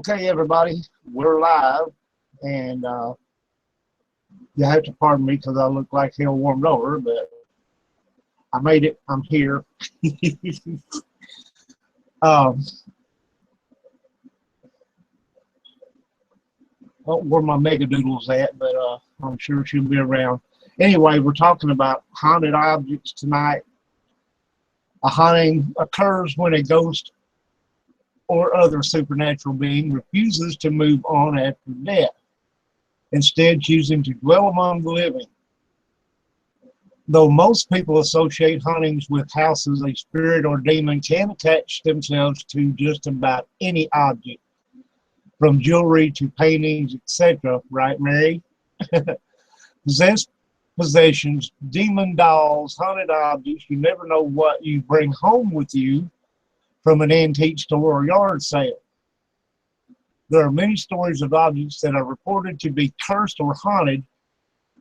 Okay, everybody, we're live, and you have to pardon me because I look like hell warmed over, but I made it. I'm here. um, Don't know where my megadoodle's at, but I'm sure she'll be around. Anyway, we're talking about haunted objects tonight. A haunting occurs when a ghost or other supernatural being refuses to move on after death, instead choosing to dwell among the living. Though most people associate hauntings with houses, a spirit or demon can attach themselves to just about any object, from jewelry to paintings, etc. Right, Mary? Possessed possessions, demon dolls, haunted objects. You never know what you bring home with you from an antique store or yard sale. There are many stories of objects that are reported to be cursed or haunted.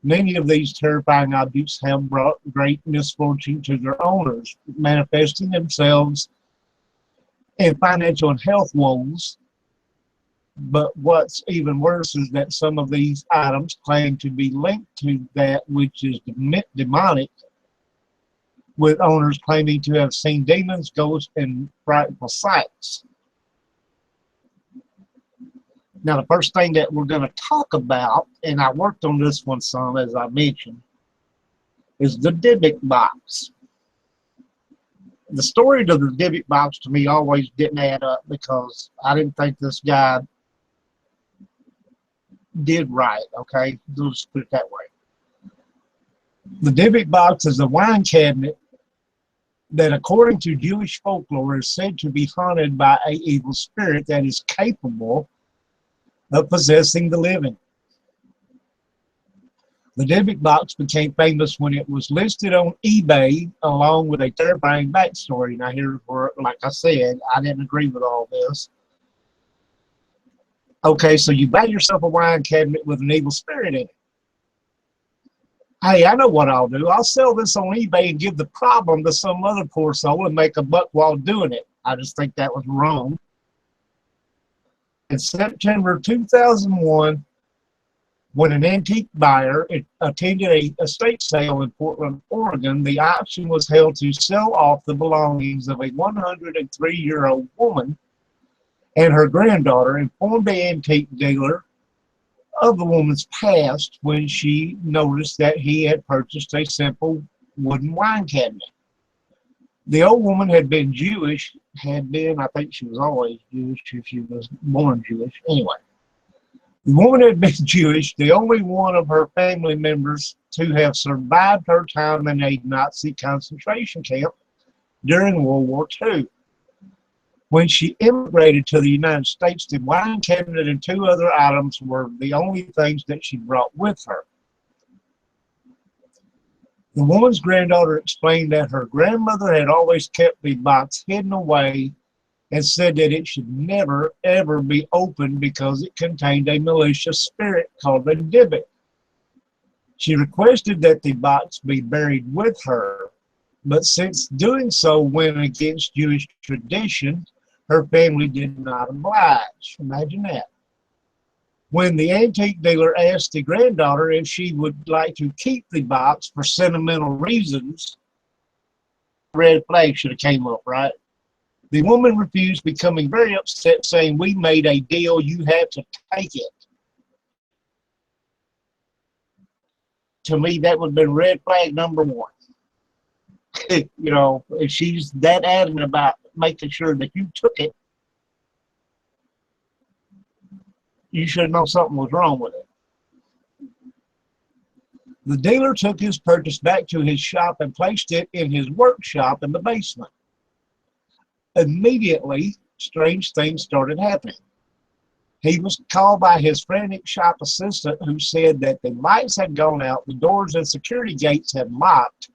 Many of these terrifying objects have brought great misfortune to their owners, manifesting themselves in financial and health woes. But what's even worse is that some of these items claim to be linked to that which is demonic, with owners claiming to have seen demons, ghosts, and frightful sights. Now, the first thing that we're going to talk about, and I worked on this one some, as I mentioned, is the Dybbuk Box. The story of the Dybbuk Box to me always didn't add up because I didn't think this guy did right, okay? Let's put it that way. The Dybbuk Box is a wine cabinet that, according to Jewish folklore, is said to be haunted by an evil spirit that is capable of possessing the living. The Dybbuk Box became famous when it was listed on eBay along with a terrifying backstory. Now here's where, like I said, I didn't agree with all this. Okay, so you buy yourself a wine cabinet with an evil spirit in it. Hey, I know what I'll do. I'll sell this on eBay and give the problem to some other poor soul and make a buck while doing it. I just think that was wrong. In September 2001, when an antique buyer attended an estate sale in Portland, Oregon, the auction was held to sell off the belongings of a 103-year-old woman and her granddaughter, informed the antique dealer of the woman's past when she noticed that he had purchased a simple wooden wine cabinet. The old woman had been Jewish, I think she was always Jewish if she was born Jewish. Anyway, the woman had been Jewish, the only one of her family members to have survived her time in a Nazi concentration camp during World War II. When she immigrated to the United States, the wine cabinet and two other items were the only things that she brought with her. The woman's granddaughter explained that her grandmother had always kept the box hidden away and said that it should never, ever be opened because it contained a malicious spirit called a Dybbuk. She requested that the box be buried with her, but since doing so went against Jewish tradition, her family did not oblige. Imagine that. When the antique dealer asked the granddaughter if she would like to keep the box for sentimental reasons, red flag should have came up, right? The woman refused, becoming very upset, saying, "We made a deal, you have to take it." To me, that would have been red flag number one. You know, if she's that adamant about making sure that you took it, you should know something was wrong with it. The dealer took his purchase back to his shop and placed it in his workshop in the basement. Immediately, strange things started happening. He was called by his frantic shop assistant, who said that the lights had gone out, the doors and security gates had locked,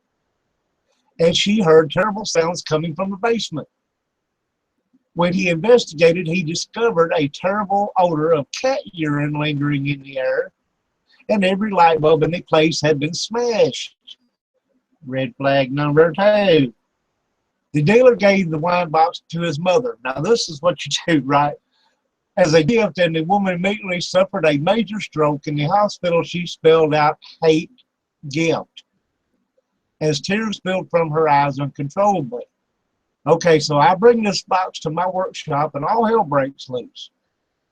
and she heard terrible sounds coming from the basement. When he investigated, he discovered a terrible odor of cat urine lingering in the air, and every light bulb in the place had been smashed. Red flag number two. The dealer gave the wine box to his mother. Now, this is what you do, right? as a gift, and the woman immediately suffered a major stroke. In the hospital, she spelled out hate gift as tears spilled from her eyes uncontrollably. Okay, so I bring this box to my workshop and all hell breaks loose.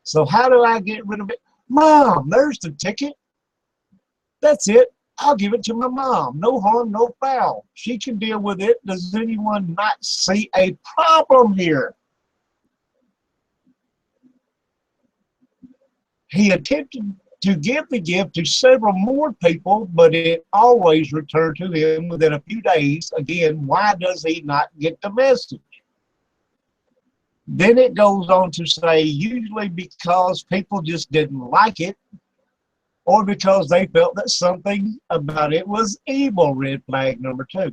So how do I get rid of it? Mom, there's the ticket. That's it. I'll give it to my mom. No harm, no foul. She can deal with it. Does anyone not see a problem here? He attempted to give the gift to several more people, but it always returned to him within a few days. Again, why does he not get the message? Then it goes on to say, usually because people just didn't like it, or because they felt that something about it was evil, red flag number 2.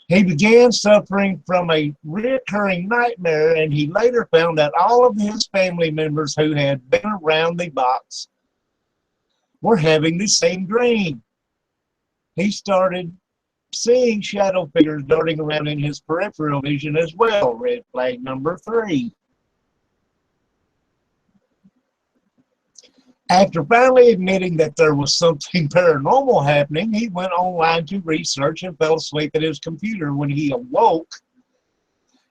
He began suffering from a recurring nightmare, and he later found that all of his family members who had been around the box were having the same dream. He started seeing shadow figures darting around in his peripheral vision as well, red flag number 3. After finally admitting that there was something paranormal happening, he went online to research and fell asleep at his computer. When he awoke,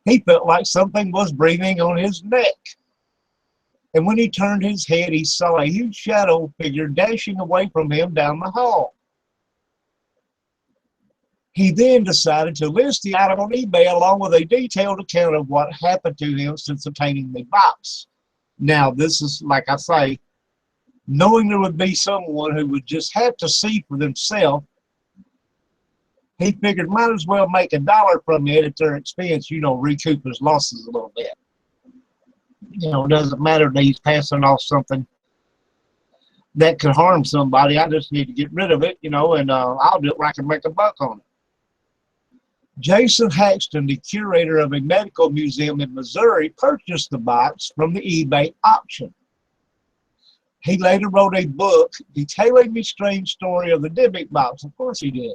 he felt like something was breathing on his neck. And when he turned his head, he saw a huge shadow figure dashing away from him down the hall. He then decided to list the item on eBay along with a detailed account of what happened to him since obtaining the box. Now, this is, like I say, knowing there would be someone who would just have to see for themselves, he figured might as well make $1 from it at their expense, recoup his losses a little bit. It doesn't matter that he's passing off something that could harm somebody. I just need to get rid of it, and I'll do it where I can make a buck on it. Jason Haxton, the curator of a medical museum in Missouri, purchased the box from the eBay auction. He later wrote a book detailing the strange story of the Dybbuk Box. Of course he did.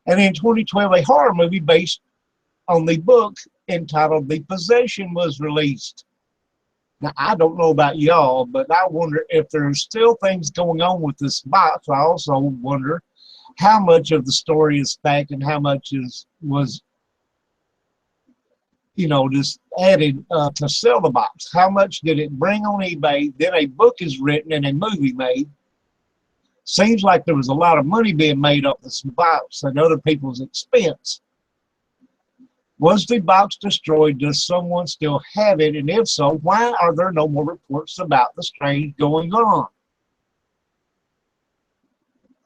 And in 2012, a horror movie based on the book entitled The Possession was released. Now, I don't know about y'all, but I wonder if there's still things going on with this box. I also wonder how much of the story is fact and how much was just added to sell the box. How much did it bring on eBay? Then a book is written and a movie made. Seems like there was a lot of money being made off this box at other people's expense. Was the box destroyed? Does someone still have it? And if so, why are there no more reports about the strange going on?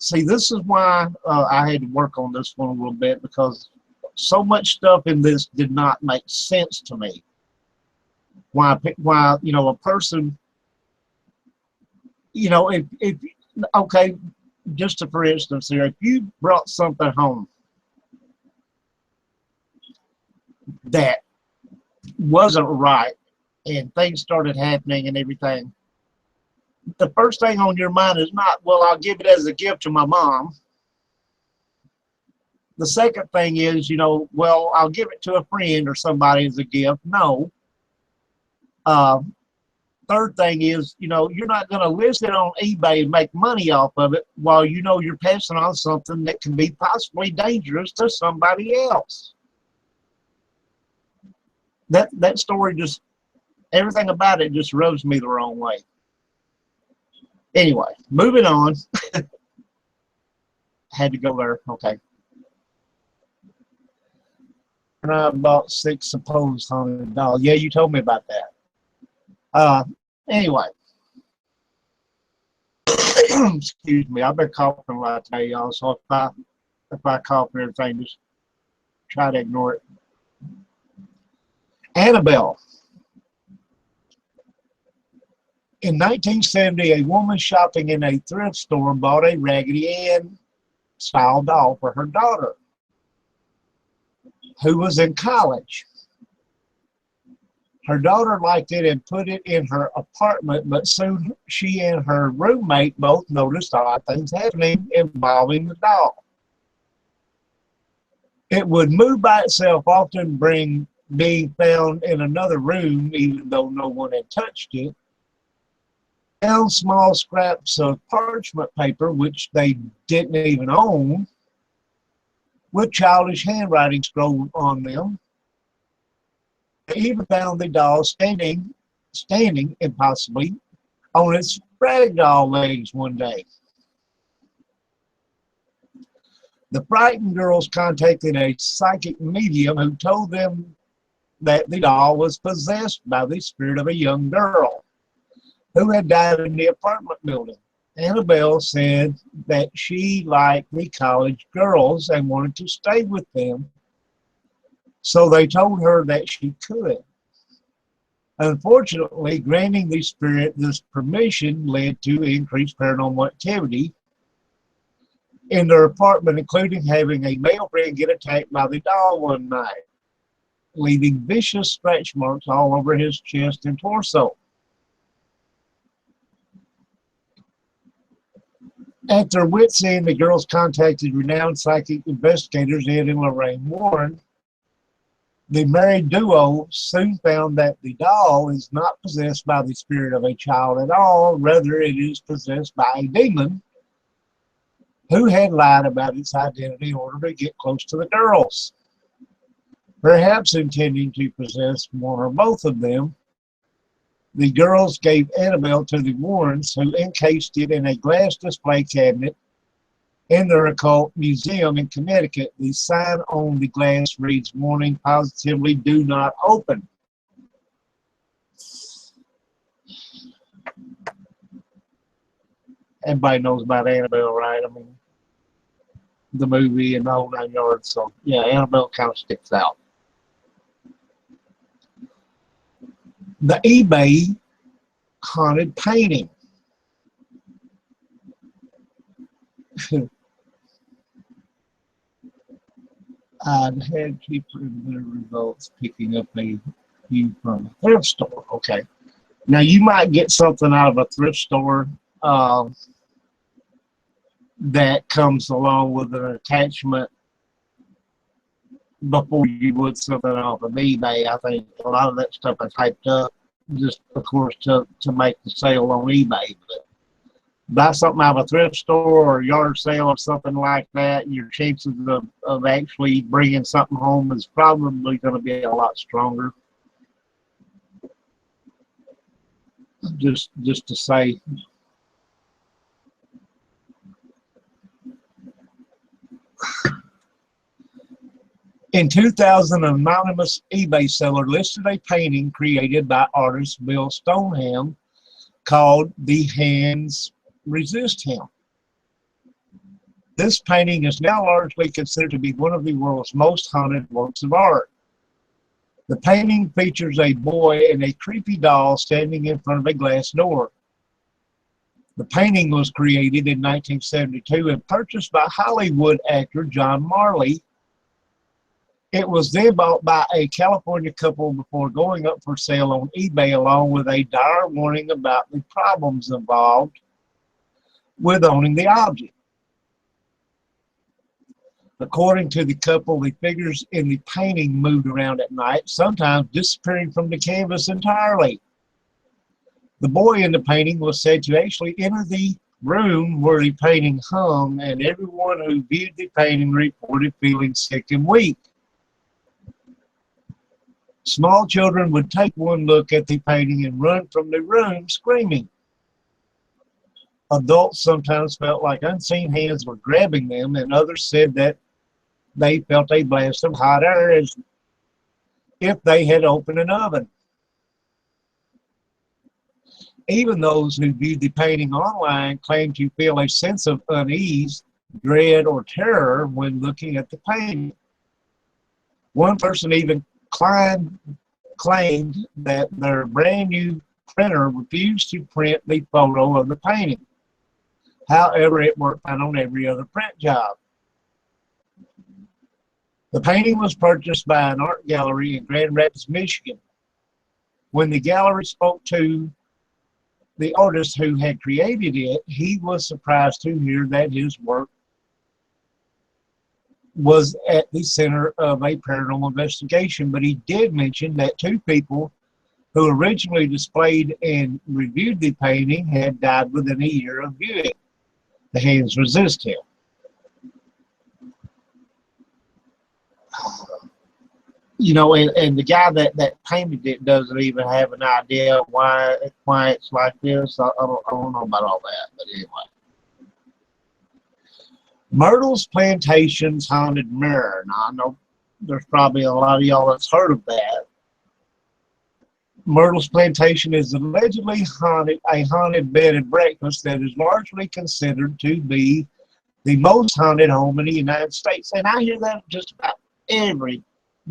See, this is why I had to work on this one a little bit, because so much stuff in this did not make sense to me. Why a person, if okay, just for instance here, if you brought something home that wasn't right and things started happening and everything, the first thing on your mind is not, well, I'll give it as a gift to my mom. The second thing is, well, I'll give it to a friend or somebody as a gift. No. Third thing is, you're not going to list it on eBay and make money off of it while you're passing on something that can be possibly dangerous to somebody else. That story just, everything about it just rubs me the wrong way. Anyway, moving on. Had to go there. Okay. And I bought 6 supposed haunted dolls. Yeah, you told me about that. Anyway. Excuse me. I've been coughing a lot today, y'all. So if I cough or anything, just try to ignore it. Annabelle. In 1970, a woman shopping in a thrift store bought a Raggedy Ann style doll for her daughter, who was in college. Her daughter liked it and put it in her apartment, but soon she and her roommate both noticed odd things happening involving the doll. It would move by itself, often being found in another room, even though no one had touched it. found small scraps of parchment paper, which they didn't even own, with childish handwriting scrawled on them. They even found the doll standing impossibly, on its ragdoll legs one day. The frightened girls contacted a psychic medium who told them that the doll was possessed by the spirit of a young girl who had died in the apartment building. Annabelle said that she liked the college girls and wanted to stay with them, so they told her that she could. Unfortunately, granting the spirit this permission led to increased paranormal activity in their apartment, including having a male friend get attacked by the doll one night, leaving vicious scratch marks all over his chest and torso. At their wits' end, the girls contacted renowned psychic investigators Ed and Lorraine Warren. The married duo soon found that the doll is not possessed by the spirit of a child at all. Rather, it is possessed by a demon who had lied about its identity in order to get close to the girls, perhaps intending to possess one or both of them. The girls gave Annabelle to the Warrens, who encased it in a glass display cabinet in their occult museum in Connecticut. The sign on the glass reads, "Warning, positively do not open." Everybody knows about Annabelle, right? I mean, the movie and the whole 9 yards. So, yeah, Annabelle kind of sticks out. The eBay haunted painting. I'd had cheaper better results picking up a view from a thrift store. Okay. Now, you might get something out of a thrift store that comes along with an attachment before you would something off of eBay. I think a lot of that stuff is hyped up just, of course, to make the sale on eBay. But buy something out of a thrift store or yard sale or something like that, your chances of actually bringing something home is probably going to be a lot stronger. Just to say. In 2000, an anonymous eBay seller listed a painting created by artist Bill Stoneham called "The Hands Resist Him." This painting is now largely considered to be one of the world's most haunted works of art. The painting features a boy and a creepy doll standing in front of a glass door. The painting was created in 1972 and purchased by Hollywood actor John Marley. It was then bought by a California couple before going up for sale on eBay, along with a dire warning about the problems involved with owning the object. According to the couple, the figures in the painting moved around at night, sometimes disappearing from the canvas entirely. The boy in the painting was said to actually enter the room where the painting hung, and everyone who viewed the painting reported feeling sick and weak. Small children would take one look at the painting and run from the room screaming. Adults sometimes felt like unseen hands were grabbing them, and others said that they felt a blast of hot air as if they had opened an oven. Even those who viewed the painting online claimed to feel a sense of unease, dread, or terror when looking at the painting. One person even claimed that their brand new printer refused to print the photo of the painting. However, it worked fine on every other print job. The painting was purchased by an art gallery in Grand Rapids, Michigan. When the gallery spoke to the artist who had created it, he was surprised to hear that his work was at the center of a paranormal investigation, but he did mention that two people who originally displayed and reviewed the painting, had died within a year of viewing. The hands resist him. You know, and the guy that painted it doesn't even have an idea why it's like this. I don't know about all that, but anyway. Myrtle's Plantation's haunted mirror. Now, I know there's probably a lot of y'all that's heard of that. Myrtle's Plantation is allegedly a haunted bed and breakfast that is largely considered to be the most haunted home in the United States. And I hear that just about every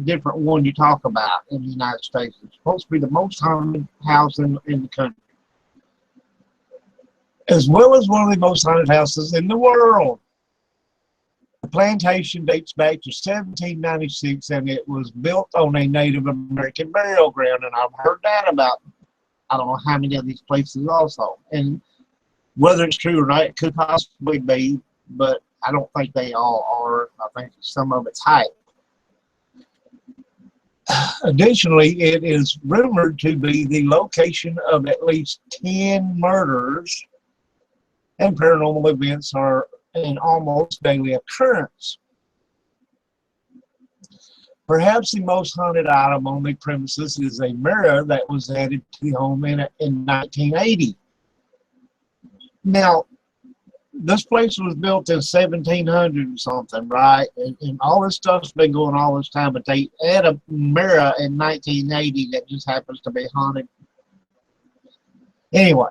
different one you talk about in the United States. It's supposed to be the most haunted house in the country, as well as one of the most haunted houses in the world. The plantation dates back to 1796, and it was built on a Native American burial ground. And I've heard that about, I don't know how many of these places also. And whether it's true or not, it could possibly be, but I don't think they all are. I think some of it's hype. Additionally, it is rumored to be the location of at least 10 murders, and paranormal events are an almost daily occurrence. Perhaps the most haunted item on the premises is a mirror that was added to the home in 1980. Now, this place was built in 1700 or something, right? And all this stuff's been going all this time, but they add a mirror in 1980 that just happens to be haunted. Anyway,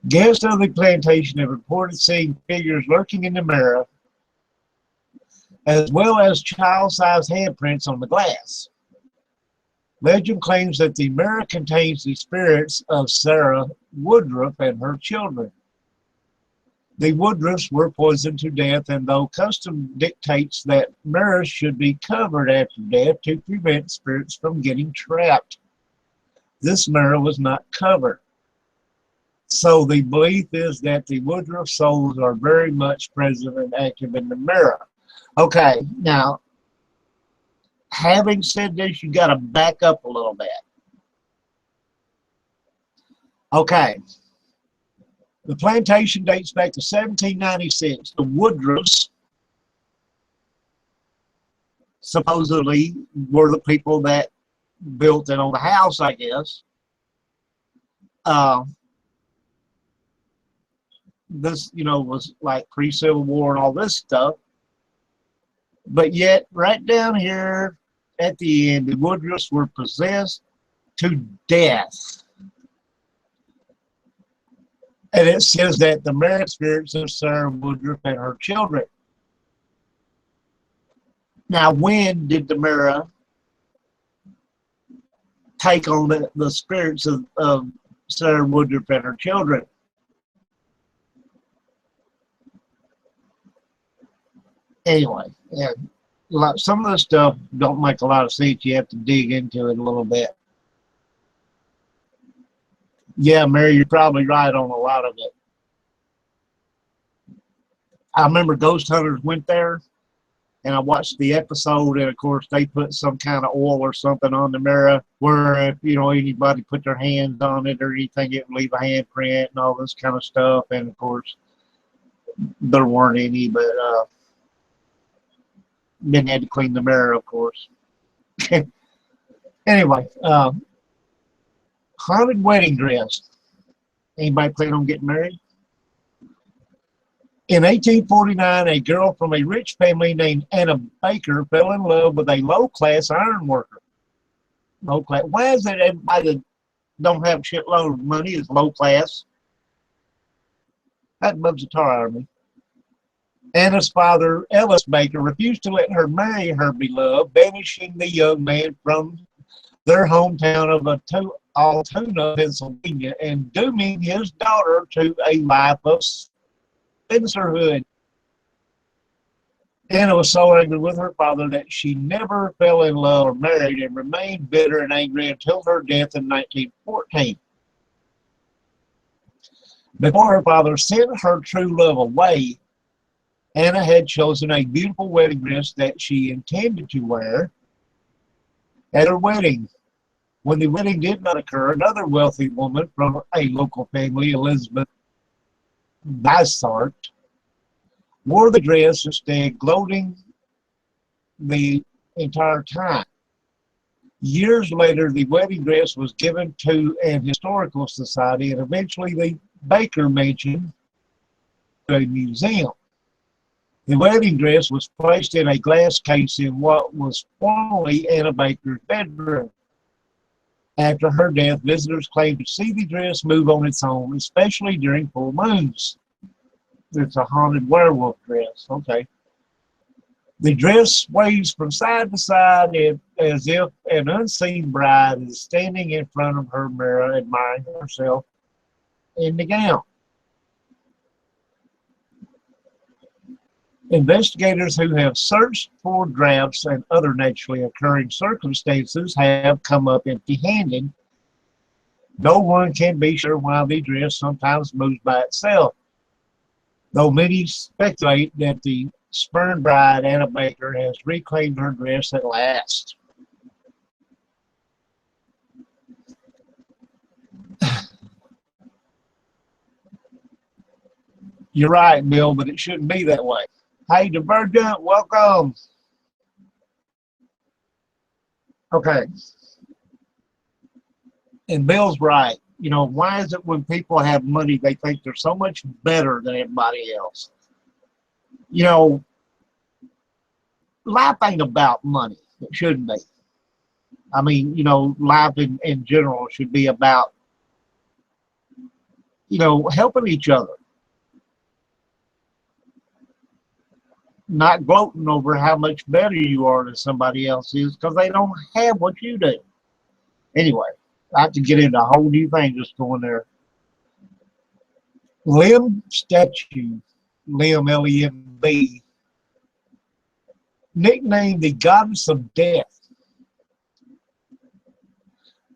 guests of the plantation have reported seeing figures lurking in the mirror, as well as child-sized handprints on the glass. Legend claims that the mirror contains the spirits of Sarah Woodruff and her children. The Woodruffs were poisoned to death, and though custom dictates that mirrors should be covered after death to prevent spirits from getting trapped, this mirror was not covered. So the belief is that the Woodruff souls are very much present and active in the mirror. Okay, now, having said this, you got to back up a little bit. Okay. The plantation dates back to 1796. The Woodruffs supposedly were the people that built it on the house, I guess. This, you know, was like pre-Civil War and all this stuff. But yet, right down here at the end, the Woodruffs were possessed to death. And it says that the mirror spirits of Sarah Woodruff and her children. Now, when did the mirror take on the spirits of Sarah Woodruff and her children? Anyway, yeah, some of this stuff don't make a lot of sense. You have to dig into it a little bit. Yeah, Mary, you're probably right on a lot of it. I remember Ghost Hunters went there, and I watched the episode, and of course they put some kind of oil or something on the mirror where if, you know, anybody put their hands on it or anything, it would leave a handprint and all this kind of stuff. And of course, there weren't any, but then had to clean the mirror, of course. Anyway, haunted wedding dress. Anybody plan on getting married? In 1849, a girl from a rich family named Anna Baker fell in love with a low-class iron worker. Low class. Why is it everybody that don't have a shitload of money is low class? That bugs the tar out of me. Anna's father, Ellis Baker, refused to let her marry her beloved, banishing the young man from their hometown of Altoona, Pennsylvania, and dooming his daughter to a life of spencerhood. Anna was so angry with her father that she never fell in love or married and remained bitter and angry until her death in 1914. Before her father sent her true love away, Anna had chosen a beautiful wedding dress that she intended to wear at her wedding. When the wedding did not occur, another wealthy woman from a local family, Elizabeth Dysart, wore the dress instead, gloating the entire time. Years later, the wedding dress was given to an historical society, and eventually the Baker Mansion to a museum. The wedding dress was placed in a glass case in what was formerly Anna Baker's bedroom. After her death, visitors claimed to see the dress move on its own, especially during full moons. It's a haunted werewolf dress. Okay. The dress sways from side to side as if an unseen bride is standing in front of her mirror, admiring herself in the gown. Investigators who have searched for drafts and other naturally occurring circumstances have come up empty-handed. No one can be sure why the dress sometimes moves by itself, though many speculate that the spurned bride, Anna Baker, has reclaimed her dress at last. You're right, Bill, but it shouldn't be that way. Hey, Divergent, welcome. Okay. And Bill's right. You know, why is it when people have money, they think they're so much better than everybody else? You know, life ain't about money. It shouldn't be. I mean, you know, life in general should be about, you know, helping each other. Not gloating over how much better you are than somebody else is because they don't have what you do. Anyway, I have to get into a whole new thing just going there. Limb statue, Limb, L-E-M-B, nicknamed the goddess of death.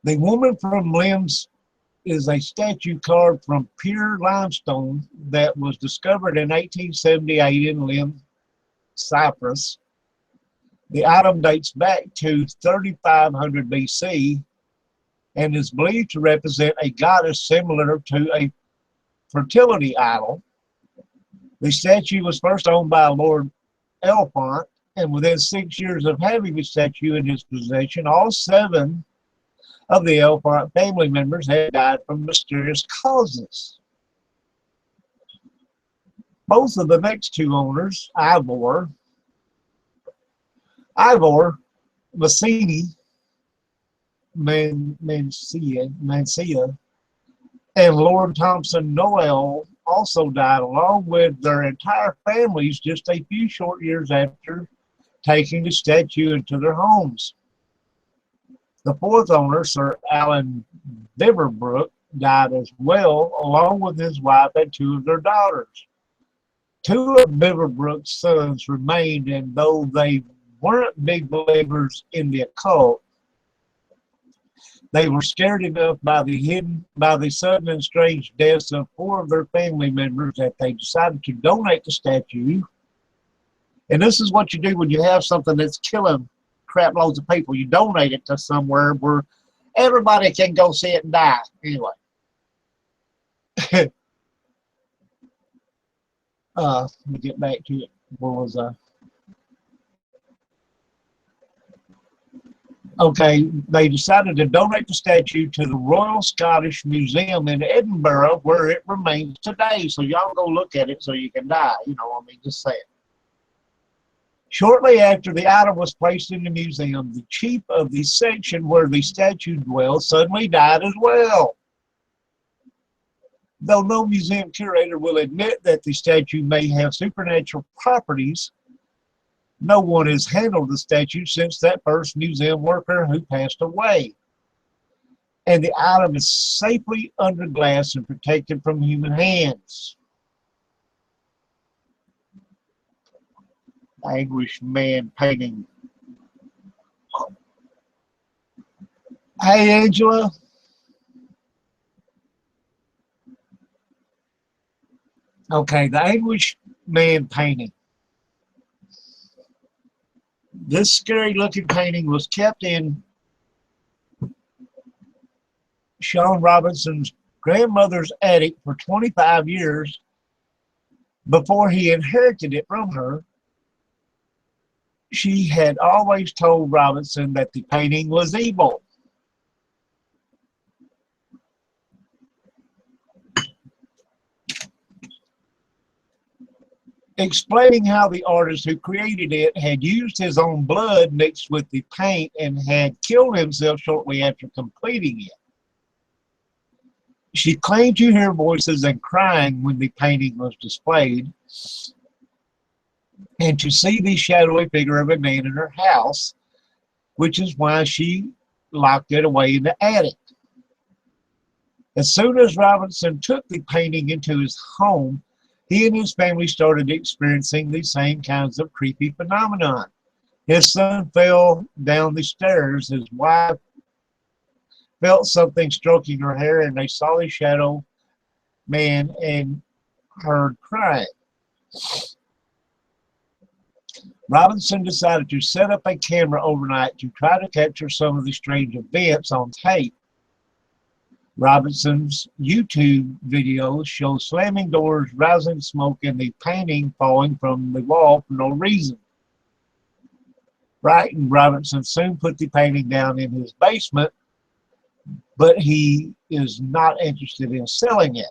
The woman from Limbs is a statue carved from pure limestone that was discovered in 1878 in Limb, Cyprus. The item dates back to 3500 BC and is believed to represent a goddess similar to a fertility idol. The statue was first owned by Lord Elephant, and within 6 years of having the statue in his possession, all 7 of the Elephant family members had died from mysterious causes. Both of the next 2 owners, Ivor Mancini, Mancia, and Lord Thompson Noel, also died along with their entire families just a few short years after taking the statue into their homes. The 4th owner, Sir Alan Dybbuk, died as well, along with his wife and 2 of their daughters. 2 of Dybbuk's sons remained, and though they weren't big believers in the occult, they were scared enough by the sudden and strange deaths of 4 of their family members that they decided to donate the statue. And this is what you do when you have something that's killing crap loads of people. You donate it to somewhere where everybody can go see it and die. Anyway. Let me get back to it. Where was I? Okay, they decided to donate the statue to the Royal Scottish Museum in Edinburgh, where it remains today. So y'all go look at it so you can die. You know, I mean, just say it. Shortly after the item was placed in the museum, the chief of the section where the statue dwells suddenly died as well. Though no museum curator will admit that the statue may have supernatural properties, no one has handled the statue since that first museum worker who passed away. And the item is safely under glass and protected from human hands. Anguish man painting. Hey, Angela. Okay, the Anguish man painting. This scary looking painting was kept in Sean Robinson's grandmother's attic for 25 years before he inherited it from her. She had always told Robinson that the painting was evil. Explaining how the artist who created it had used his own blood mixed with the paint and had killed himself shortly after completing it. She claimed to hear voices and crying when the painting was displayed, and to see the shadowy figure of a man in her house, which is why she locked it away in the attic. As soon as Robinson took the painting into his home, he and his family started experiencing the same kinds of creepy phenomenon. His son fell down the stairs. His wife felt something stroking her hair, and they saw the shadow man and heard crying. Robinson decided to set up a camera overnight to try to capture some of the strange events on tape. Robinson's YouTube videos show slamming doors, rising smoke, and the painting falling from the wall for no reason. Frightened, Robinson soon put the painting down in his basement, but he is not interested in selling it.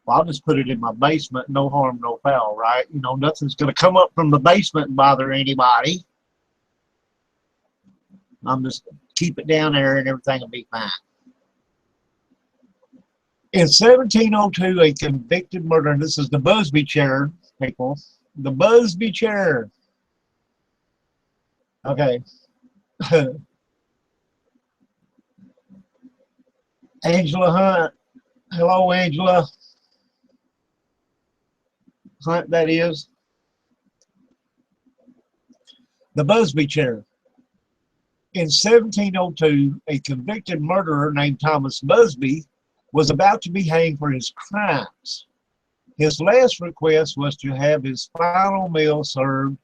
Well, I'll just put it in my basement, no harm, no foul, right? You know, nothing's going to come up from the basement and bother anybody. I'm just keep it down there and everything will be fine. In 1702, a convicted murderer, and this is the Busby Chair, people. The Busby Chair. Okay. Angela Hunt. Hello, Angela Hunt, that is. The Busby Chair. In 1702, a convicted murderer named Thomas Busby was about to be hanged for his crimes. His last request was to have his final meal served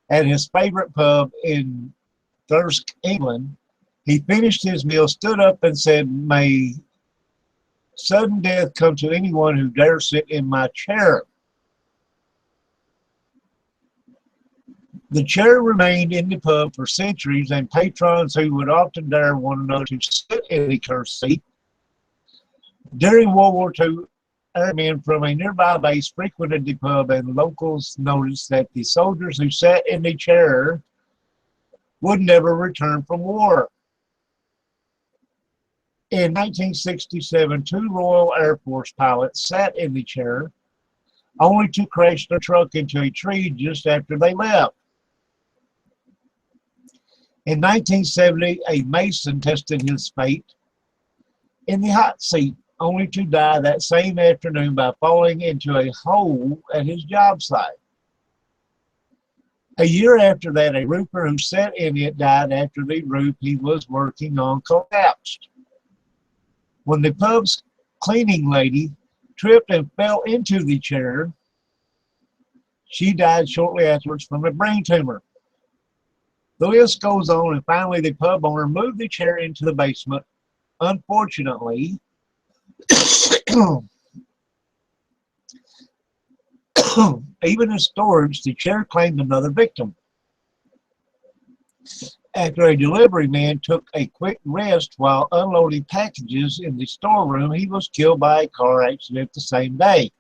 at his favorite pub in Thirsk, England. He finished his meal, stood up, and said, "May sudden death come to anyone who dare sit in my chair." The chair remained in the pub for centuries, and patrons who would often dare one another to sit in the cursed seat. During World War II, airmen from a nearby base frequented the pub, and locals noticed that the soldiers who sat in the chair would never return from war. In 1967, 2 Royal Air Force pilots sat in the chair, only to crash their truck into a tree just after they left. In 1970, a mason tested his fate in the hot seat, only to die that same afternoon by falling into a hole at his job site. A year after that, a roofer who sat in it died after the roof he was working on collapsed. When the pub's cleaning lady tripped and fell into the chair, she died shortly afterwards from a brain tumor. The list goes on, and finally the pub owner moved the chair into the basement. Unfortunately, even in storage, the chair claimed another victim. After a delivery man took a quick rest while unloading packages in the storeroom, he was killed by a car accident the same day.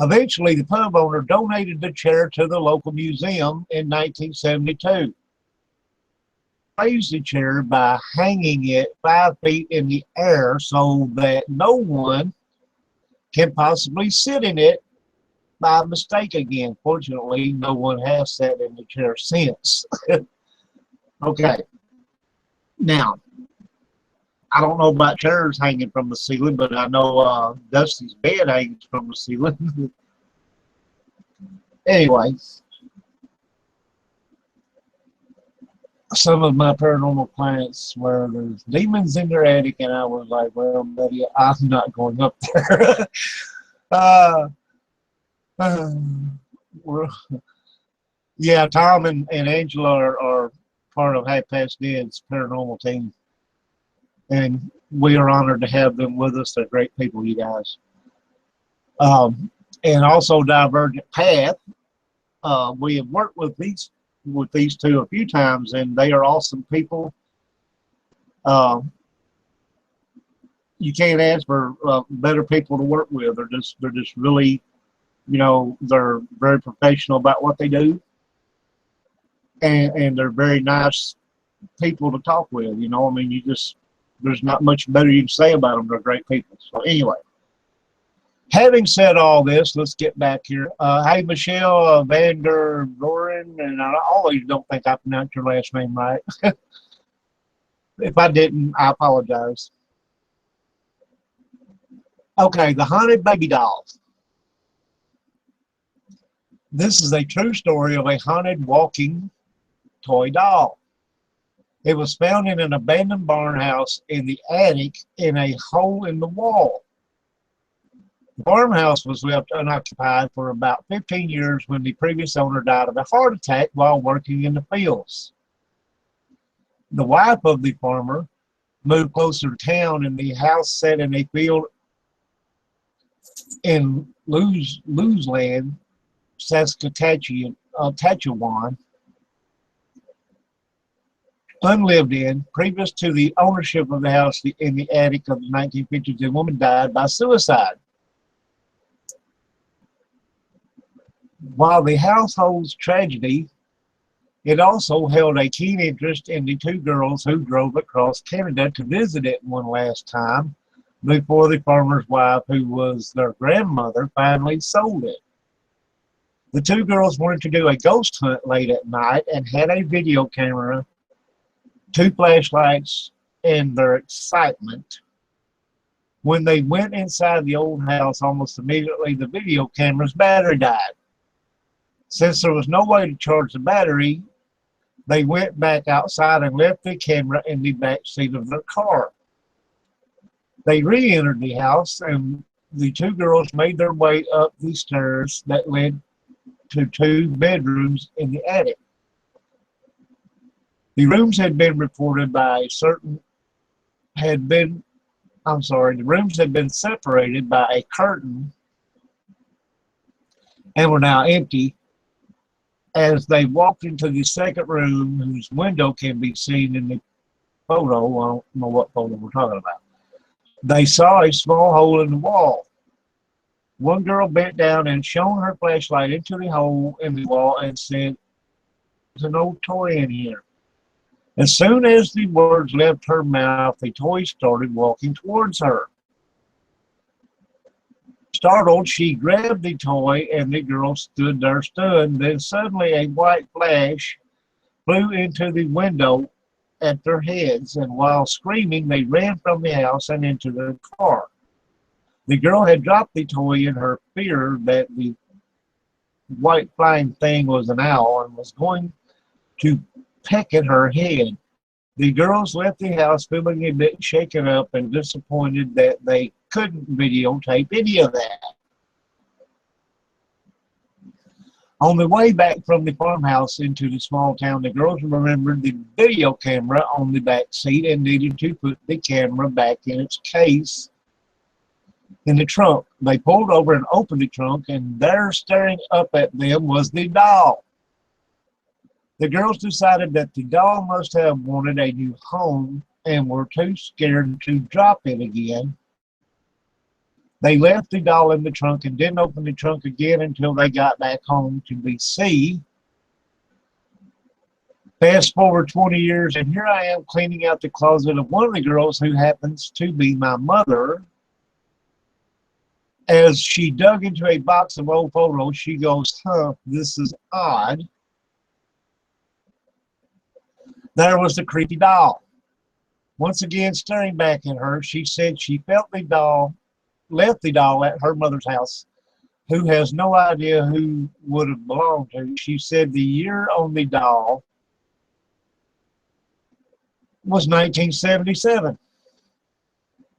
Eventually, the pub owner donated the chair to the local museum in 1972. Raised the chair by hanging it 5 feet in the air so that no one can possibly sit in it by mistake again. Fortunately, no one has sat in the chair since. Okay. Now, I don't know about chairs hanging from the ceiling, but I know Dusty's bed hangs from the ceiling. Anyway, some of my paranormal clients swear there's demons in their attic, and I was like, well, buddy, I'm not going up there. Yeah, Tom and Angela are part of Half Past Dead's paranormal team. And we are honored to have them with us. They're great people, you guys. And also Divergent Path. We have worked with these two a few times, and they are awesome people. You can't ask for better people to work with. They're just really, you know, they're very professional about what they do, and they're very nice people to talk with. You know, I mean, there's not much better you can say about them. They're great people. So anyway, having said all this, let's get back here. Hey, Michelle Vander Doren, and I always don't think I pronounced your last name right. If I didn't, I apologize. Okay, the haunted baby dolls. This is a true story of a haunted walking toy doll. It was found in an abandoned barn house in the attic in a hole in the wall. The farmhouse was left unoccupied for about 15 years when the previous owner died of a heart attack while working in the fields. The wife of the farmer moved closer to town, and the house set in a field in Luseland, Saskatchewan, unlived in. Previous to the ownership of the house in the attic of the 1950s, the woman died by suicide. While the household's tragedy, it also held a keen interest in the two girls who drove across Canada to visit it one last time before the farmer's wife, who was their grandmother, finally sold it. The two girls wanted to do a ghost hunt late at night and had a video camera, 2 flashlights, and their excitement. When they went inside the old house, almost immediately the video camera's battery died. Since there was no way to charge the battery, they went back outside and left the camera in the back seat of their car. They re-entered the house, and the two girls made their way up the stairs that led to 2 bedrooms in the attic. The rooms had been reported by the rooms had been separated by a curtain and were now empty. As they walked into the second room, whose window can be seen in the photo, I don't know what photo we're talking about, they saw a small hole in the wall. One girl bent down and shone her flashlight into the hole in the wall and said, "There's an old toy in here." As soon as the words left her mouth, the toy started walking towards her. Startled, she grabbed the toy, and the girl stood there stunned. Then suddenly a white flash flew into the window at their heads, and while screaming, they ran from the house and into their car. The girl had dropped the toy in her fear that the white flying thing was an owl and was going to peck at her head. The girls left the house feeling a bit shaken up and disappointed that they couldn't videotape any of that. On the way back from the farmhouse into the small town, the girls remembered the video camera on the back seat and needed to put the camera back in its case in the trunk. They pulled over and opened the trunk, and there, staring up at them, was the doll. The girls decided that the doll must have wanted a new home and were too scared to drop it again. They left the doll in the trunk and didn't open the trunk again until they got back home to BC. Fast forward 20 years, and here I am cleaning out the closet of one of the girls who happens to be my mother. As she dug into a box of old photos, she goes, "This is odd." There was the creepy doll. Once again, staring back at her, she said she left the doll at her mother's house, who has no idea who would have belonged to. She said the year on the doll was 1977.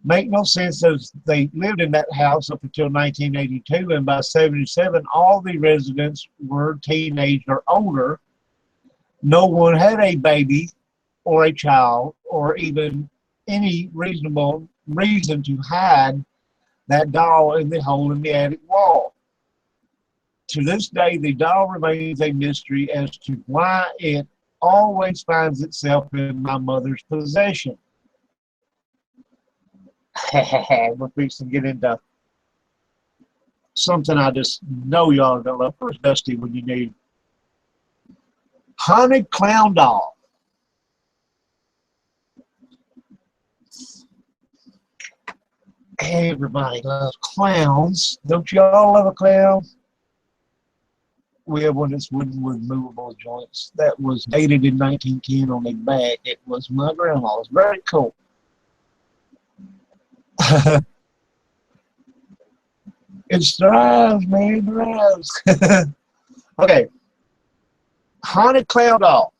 Make no sense, as they lived in that house up until 1982, and by 77, all the residents were teenage or older. No one had a baby or a child or even any reasonable reason to hide that doll in the hole in the attic wall. To this day, the doll remains a mystery as to why it always finds itself in my mother's possession. We're fixing to get into something I just know y'all are going to love. First, Dusty, when you need haunted clown doll. Everybody loves clowns. Don't y'all love a clown? We have one that's wooden with movable joints. That was dated in 1910 on the back. It was my grandma's. Very cool. It thrives, man. It thrives. Okay. Haunted clown doll.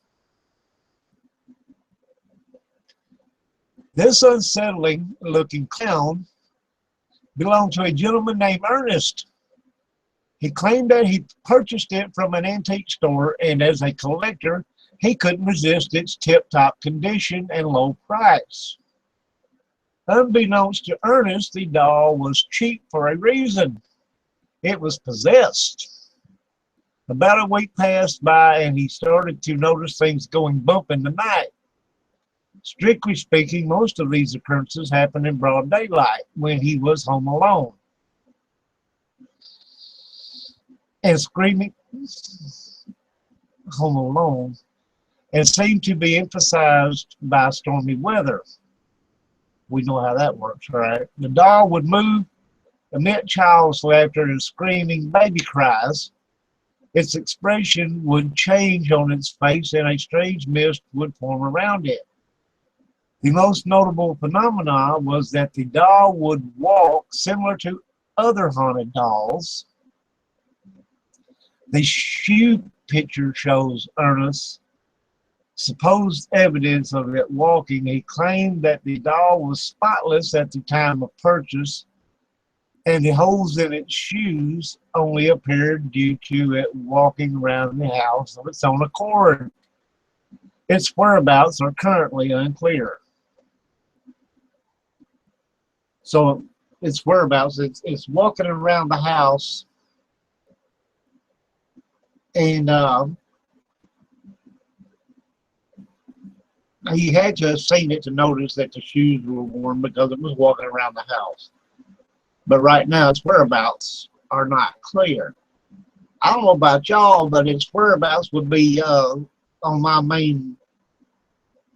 This unsettling looking clown belonged to a gentleman named Ernest. He claimed that he purchased it from an antique store, and as a collector, he couldn't resist its tip-top condition and low price. Unbeknownst to Ernest, the doll was cheap for a reason. It was possessed. About a week passed by, and he started to notice things going bump in the night. Strictly speaking, most of these occurrences happened in broad daylight when he was home alone. And screaming home alone and seemed to be emphasized by stormy weather. We know how that works, right? The doll would move, emit child's laughter and screaming baby cries. Its expression would change on its face and a strange mist would form around it. The most notable phenomenon was that the doll would walk similar to other haunted dolls. The shoe picture shows Ernest's supposed evidence of it walking. He claimed that the doll was spotless at the time of purchase, and the holes in its shoes only appeared due to it walking around the house of its own accord. Its whereabouts are currently unclear. So its whereabouts, it's walking around the house. And he had to have seen it to notice that the shoes were worn because it was walking around the house. But right now, its whereabouts are not clear. I don't know about y'all, but its whereabouts would be on my main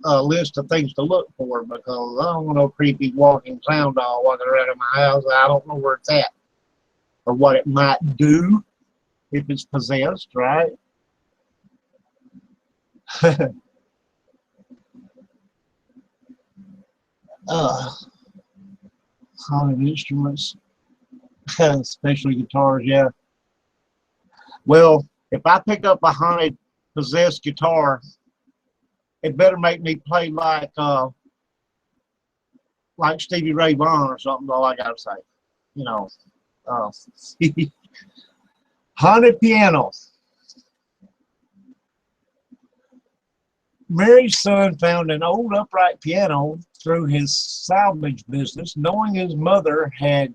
list of things to look for, because I don't want no creepy walking clown doll walking around in my house. I don't know where it's at or what it might do. If it's possessed, right? Haunted instruments, especially guitars, yeah. Well, if I pick up a haunted, possessed guitar, it better make me play like Stevie Ray Vaughan or something, all I gotta say. You know. Haunted piano. Mary's son found an old upright piano through his salvage business. Knowing his mother had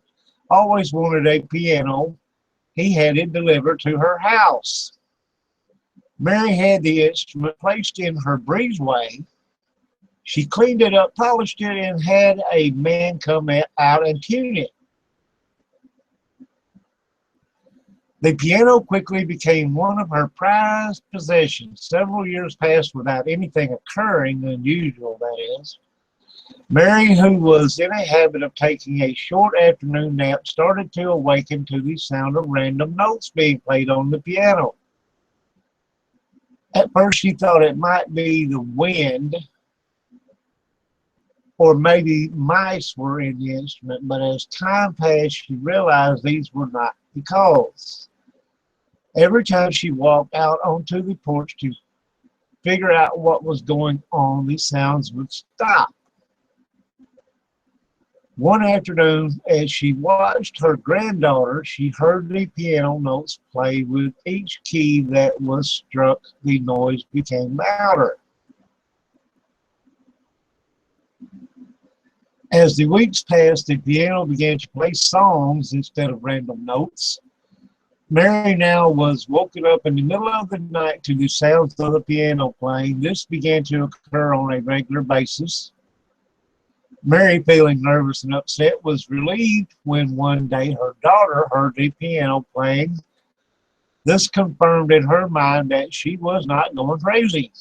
always wanted a piano, he had it delivered to her house. Mary had the instrument placed in her breezeway. She cleaned it up, polished it, and had a man come out and tune it. The piano quickly became one of her prized possessions. Several years passed without anything occurring unusual, that is. Mary, who was in a habit of taking a short afternoon nap, started to awaken to the sound of random notes being played on the piano. At first, she thought it might be the wind, or maybe mice were in the instrument, but as time passed, she realized these were not the cause. Every time she walked out onto the porch to figure out what was going on, the sounds would stop. One afternoon, as she watched her granddaughter, she heard the piano notes play. With each key that was struck, the noise became louder. As the weeks passed, the piano began to play songs instead of random notes. Mary now was woken up in the middle of the night to the sounds of the piano playing. This began to occur on a regular basis. Mary, feeling nervous and upset, was relieved when one day her daughter heard the piano playing. This confirmed in her mind that she was not going crazy.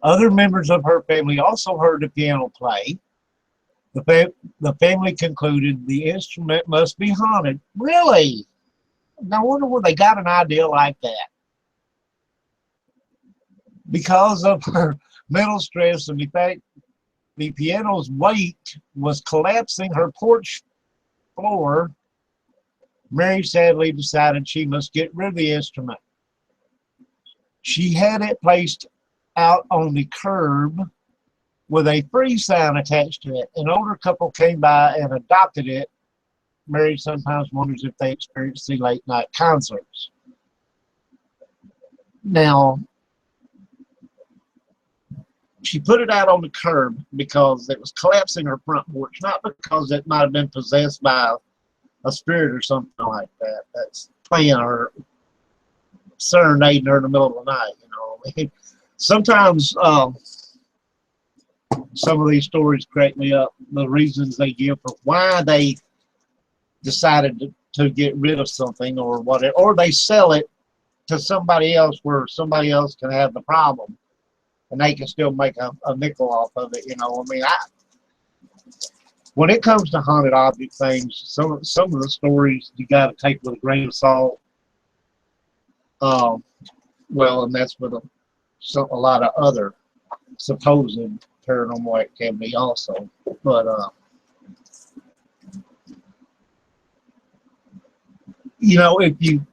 Other members of her family also heard the piano play. The family concluded the instrument must be haunted. Really? No wonder where they got an idea like that. Because of her mental stress and the fact the piano's weight was collapsing her porch floor, Mary sadly decided she must get rid of the instrument. She had it placed out on the curb with a free sign attached to it. An older couple came by and adopted it. Mary sometimes wonders if they experienced the late night concerts. Now, she put it out on the curb because it was collapsing her front porch, not because it might have been possessed by a spirit or something like that that's playing her, serenading her in the middle of the night. You know, I mean, sometimes some of these stories crack me up. The reasons they give for why they decided to get rid of something or whatever, or they sell it to somebody else where somebody else can have the problem and they can still make a nickel off of it. You know, I mean, when it comes to haunted object things, some of the stories you got to take with a grain of salt. Well, and that's with a lot of other supposed paranormal activity also. But you know, if you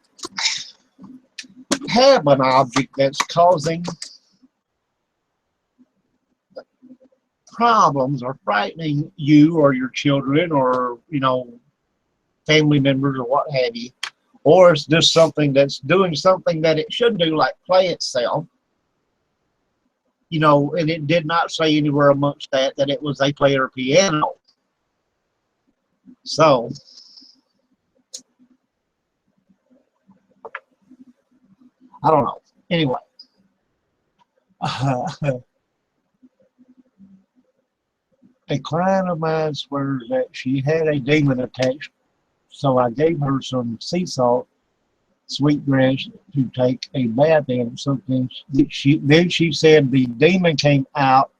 have an object that's causing problems or frightening you or your children or, you know, family members or what have you, or it's just something that's doing something that it should do, like play itself, you know, and it did not say anywhere amongst that it was a player piano. So I don't know. Anyway, a client of mine swears that she had a demon attached, so I gave her some sea salt, sweetgrass to take a bath in. Something then she said the demon came out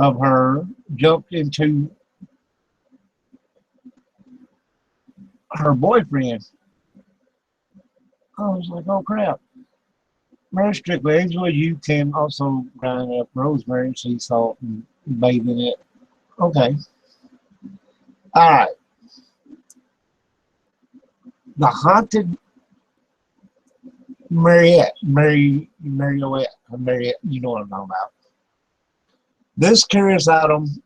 of her, jumped into her boyfriend. I was like, oh crap. Very strictly, Angela, you can also grind up rosemary, sea salt, and bathe in it. Okay. All right. The haunted Mariette, you know what I'm talking about. This curious item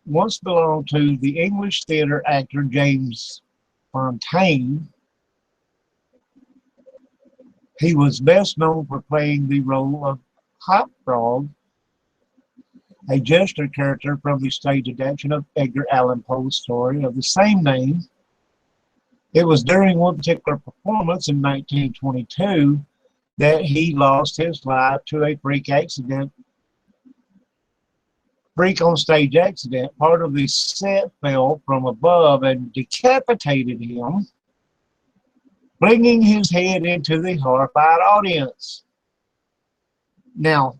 once belonged to the English theater actor James Fontaine. He was best known for playing the role of Hop Frog, a jester character from the stage adaptation of Edgar Allan Poe's story of the same name. It was during one particular performance in 1922 that he lost his life to a freak on stage accident. Part of the set fell from above and decapitated him, bringing his head into the horrified audience. Now,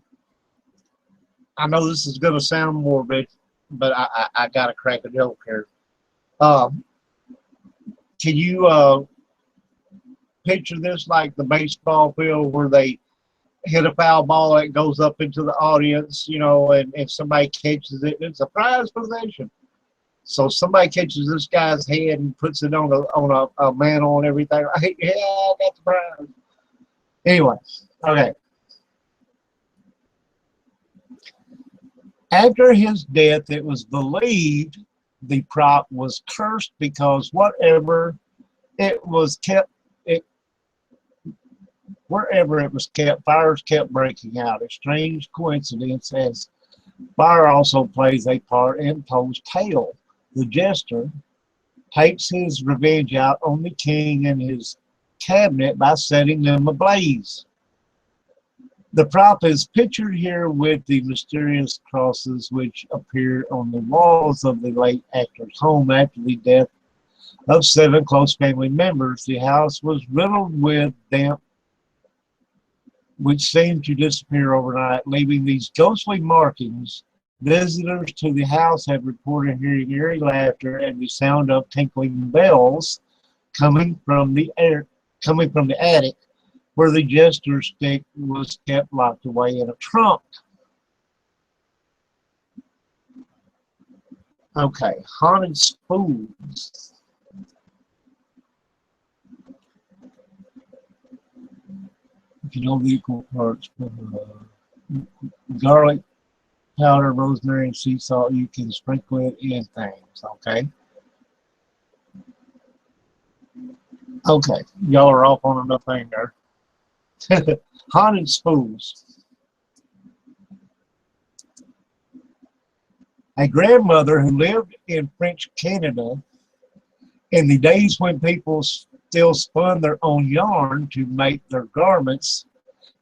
I know this is going to sound morbid, but I got to crack a joke here. Can you picture this like the baseball field where they hit a foul ball that goes up into the audience, you know, and somebody catches it, and it's a prize possession. So somebody catches this guy's head and puts it on a mantle and everything. Yeah, I got the prize. Anyway, okay. After his death, it was believed the prop was cursed because whatever it was kept, it, wherever it was kept, fires kept breaking out. A strange coincidence, as fire also plays a part in Poe's tale. The jester takes his revenge out on the king and his cabinet by setting them ablaze. The prop is pictured here with the mysterious crosses which appear on the walls of the late actor's home after the death of 7 close family members. The house was riddled with damp, which seemed to disappear overnight, leaving these ghostly markings. Visitors to the house have reported hearing eerie laughter and the sound of tinkling bells coming from the attic, where the jester's stick was kept locked away in a trunk. Okay, haunted spools. If you know the equal parts garlic powder, rosemary, and sea salt, you can sprinkle it in things, okay? Okay, y'all are off on another thing there. Haunted spools. A grandmother who lived in French Canada in the days when people still spun their own yarn to make their garments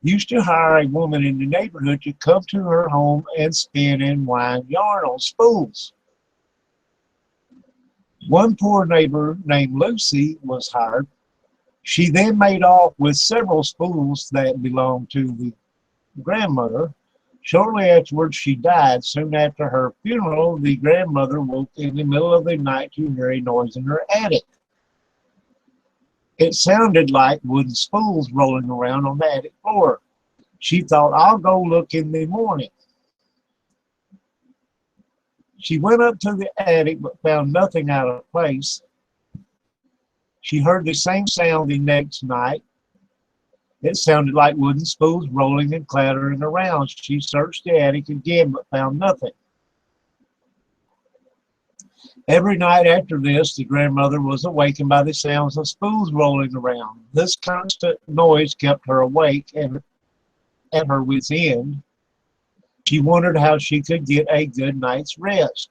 used to hire a woman in the neighborhood to come to her home and spin and wind yarn on spools. One poor neighbor named Lucy was hired. She then made off with several spools that belonged to the grandmother. Shortly afterwards, she died. Soon after her funeral, the grandmother woke in the middle of the night to hear a noise in her attic. It sounded like wooden spools rolling around on the attic floor. She thought, I'll go look in the morning. She went up to the attic but found nothing out of place. She heard the same sound the next night. It sounded like wooden spools rolling and clattering around. She searched the attic again but found nothing. Every night after this, the grandmother was awakened by the sounds of spools rolling around. This constant noise kept her awake and at her wit's end. She wondered how she could get a good night's rest.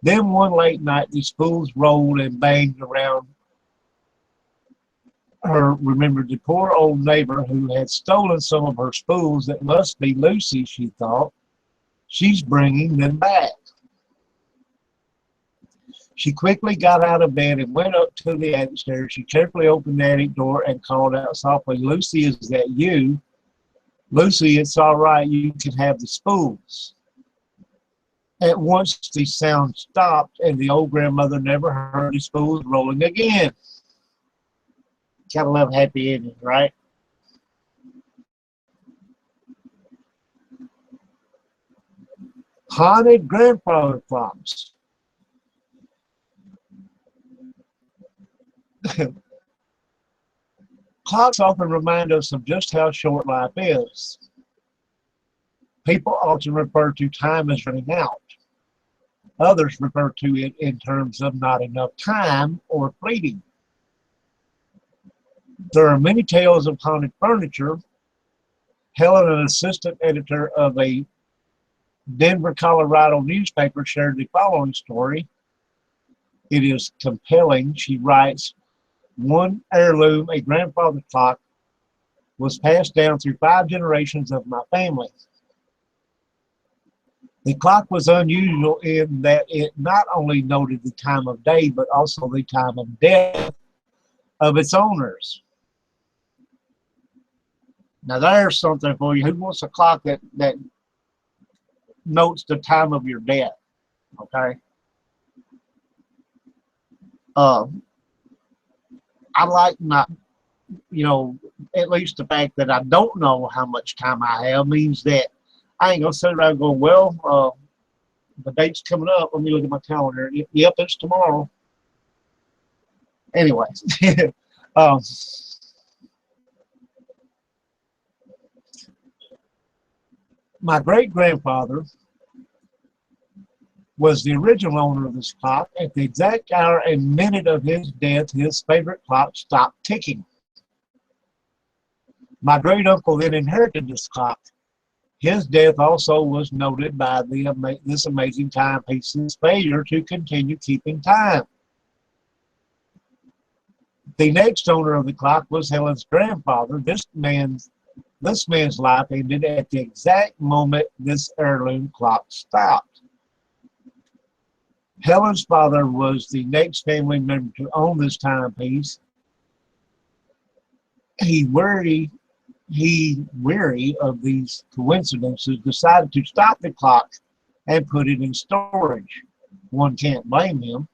Then one late night, the spools rolled and banged around her. Remembered the poor old neighbor who had stolen some of her spools. It must be Lucy, she thought. She's bringing them back. She quickly got out of bed and went up to the attic stairs. She carefully opened the attic door and called out softly, Lucy, is that you? Lucy, it's all right. You can have the spools. At once the sound stopped and the old grandmother never heard the spools rolling again. Gotta love happy endings, right? Haunted grandfather clocks. Clocks often remind us of just how short life is. People often refer to time as running out. Others refer to it in terms of not enough time or fleeting. There are many tales of haunted furniture. Helen, an assistant editor of a Denver, Colorado newspaper, shared the following story. It is compelling. She writes, one heirloom, a grandfather clock, was passed down through 5 generations of my family. The clock was unusual in that it not only noted the time of day, but also the time of death of its owners. Now there's something for you. Who wants a clock that notes the time of your death? Okay. I like not, at least the fact that I don't know how much time I have means that I ain't gonna sit around going, well, the date's coming up. Let me look at my calendar. Yep, it's tomorrow. Anyways, my great grandfather was the original owner of this clock. At the exact hour and minute of his death, his favorite clock stopped ticking. My great uncle then inherited this clock. His death also was noted by this amazing timepiece's failure to continue keeping time. The next owner of the clock was Helen's grandfather. This man's life ended at the exact moment this heirloom clock stopped. Helen's father was the next family member to own this timepiece. He, weary of these coincidences, decided to stop the clock and put it in storage. One can't blame him.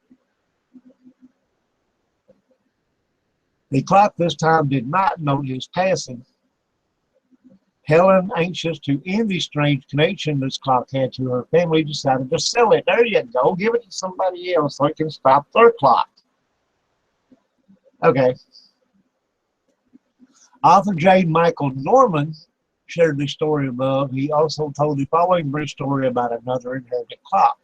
The clock this time did not note his passing. Helen, anxious to end the strange connection this clock had to her family, decided to sell it. There you go. Give it to somebody else so it can stop their clock. Okay. Author J. Michael Norman shared the story above. He also told the following brief story about another inherited clock.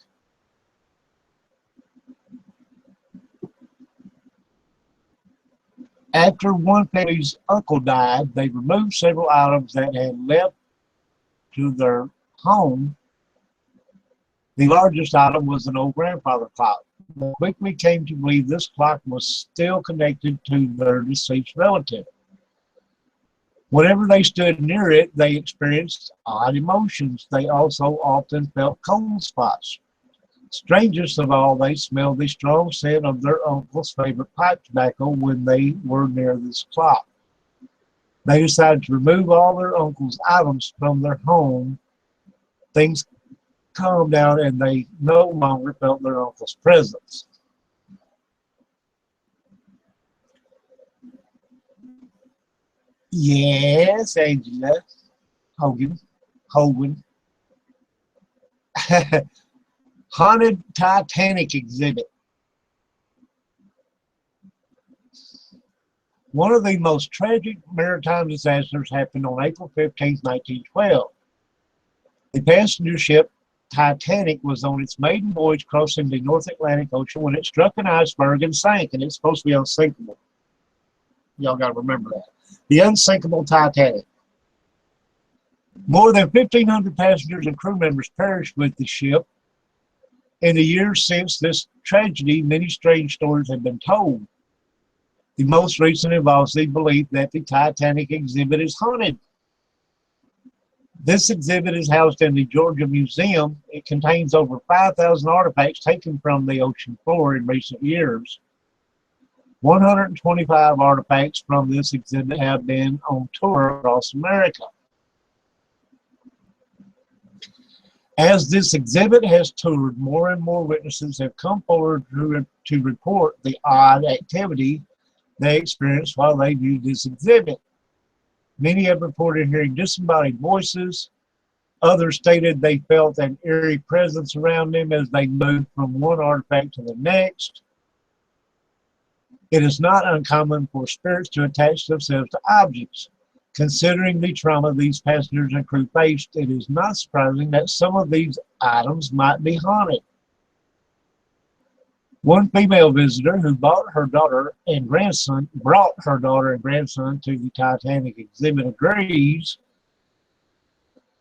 After one family's uncle died, they removed several items that had left to their home. The largest item was an old grandfather clock. They quickly came to believe this clock was still connected to their deceased relative. Whenever they stood near it, they experienced odd emotions. They also often felt cold spots. Strangest of all, they smelled the strong scent of their uncle's favorite pipe tobacco when they were near this clock. They decided to remove all their uncle's items from their home. Things calmed down and they no longer felt their uncle's presence. Yes, Angela. Hogan. Haunted Titanic Exhibit. One of the most tragic maritime disasters happened on April 15, 1912. The passenger ship Titanic was on its maiden voyage crossing the North Atlantic Ocean when it struck an iceberg and sank, and it's supposed to be unsinkable. Y'all got to remember that. The unsinkable Titanic. More than 1,500 passengers and crew members perished with the ship. In the years since this tragedy, many strange stories have been told. The most recent involves the belief that the Titanic exhibit is haunted. This exhibit is housed in the Georgia Museum. It contains over 5,000 artifacts taken from the ocean floor in recent years. 125 artifacts from this exhibit have been on tour across America. As this exhibit has toured, more and more witnesses have come forward to report the odd activity they experienced while they viewed this exhibit. Many have reported hearing disembodied voices. Others stated they felt an eerie presence around them as they moved from one artifact to the next. It is not uncommon for spirits to attach themselves to objects. Considering the trauma these passengers and crew faced, it is not surprising that some of these items might be haunted. One female visitor who brought her daughter and grandson to the Titanic exhibit agrees.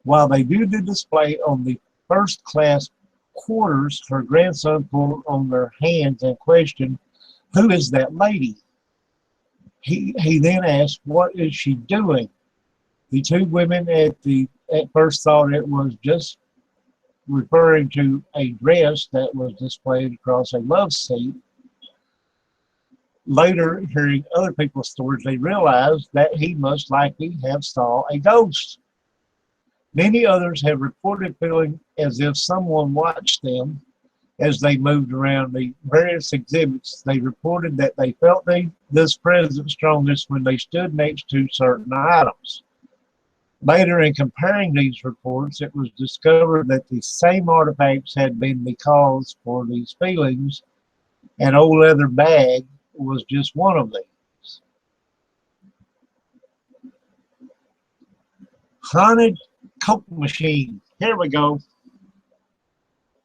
While they viewed the display on the first class quarters, her grandson pulled on their hands and questioned, "Who is that lady?" He then asked, "What is she doing?" The two women at first thought it was just referring to a dress that was displayed across a love seat. Later, hearing other people's stories, they realized that he must likely have saw a ghost. Many others have reported feeling as if someone watched them as they moved around the various exhibits. They reported that they felt this presence strongest when they stood next to certain items. Later, in comparing these reports, it was discovered that the same artifacts had been the cause for these feelings. An old leather bag was just one of these. Haunted Coke machine. Here we go.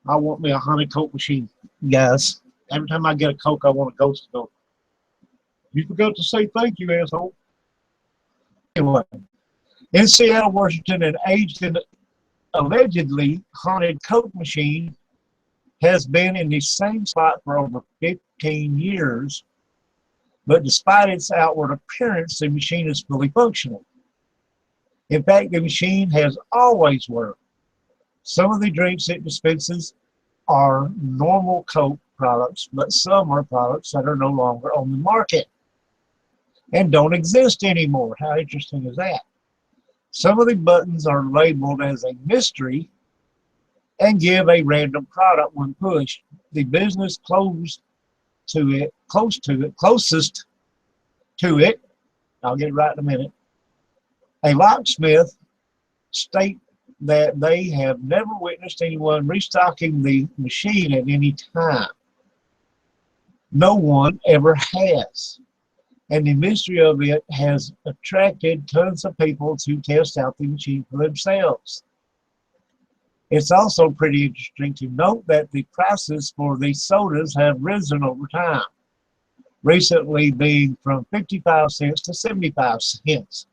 I want me a haunted Coke machine, guys. Every time I get a Coke, I want a ghost to go, "You forgot to say thank you, asshole." Anyway, in Seattle, Washington, an aged and allegedly haunted Coke machine has been in the same spot for over 15 years, but despite its outward appearance, the machine is fully functional. In fact, the machine has always worked. Some of the drinks it dispenses are normal Coke products, but some are products that are no longer on the market and don't exist anymore. How interesting is that? Some of the buttons are labeled as a mystery and give a random product when pushed. The business closest to it, I'll get it right in a minute, a locksmith state that they have never witnessed anyone restocking the machine at any time. No one ever has. And the mystery of it has attracted tons of people to test out the machine for themselves. It's also pretty interesting to note that the prices for these sodas have risen over time, recently being from 55 cents to 75 cents.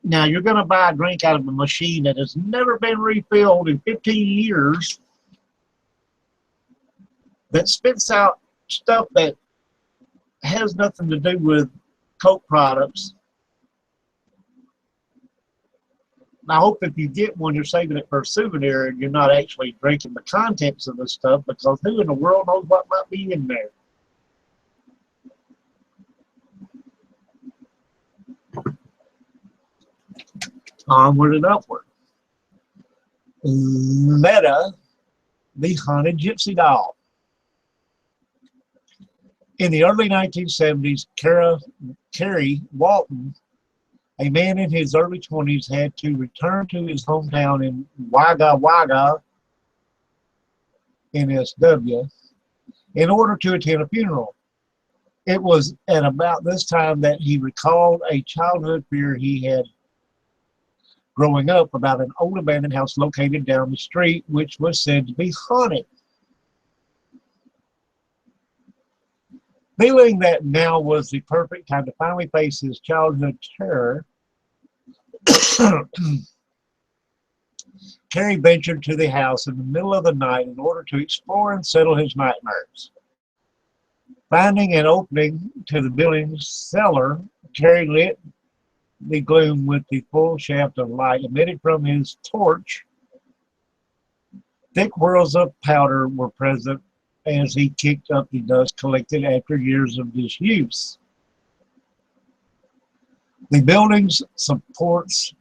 Now, you're going to buy a drink out of a machine that has never been refilled in 15 years, that spits out stuff that has nothing to do with Coke products. I hope if you get one, you're saving it for a souvenir and you're not actually drinking the contents of the stuff, because who in the world knows what might be in there? Onward and upward. Letta, the haunted gypsy doll. In the early 1970s, Kerry Walton, a man in his early 20s, had to return to his hometown in Wagga Wagga, NSW, in order to attend a funeral. It was at about this time that he recalled a childhood fear he had growing up about an old abandoned house located down the street, which was said to be haunted. Feeling that now was the perfect time to finally face his childhood terror, Kerry ventured to the house in the middle of the night in order to explore and settle his nightmares. Finding an opening to the building's cellar, Kerry lit the gloom with the full shaft of light emitted from his torch. Thick whirls of powder were present as he kicked up the dust collected after years of disuse. The building's supports,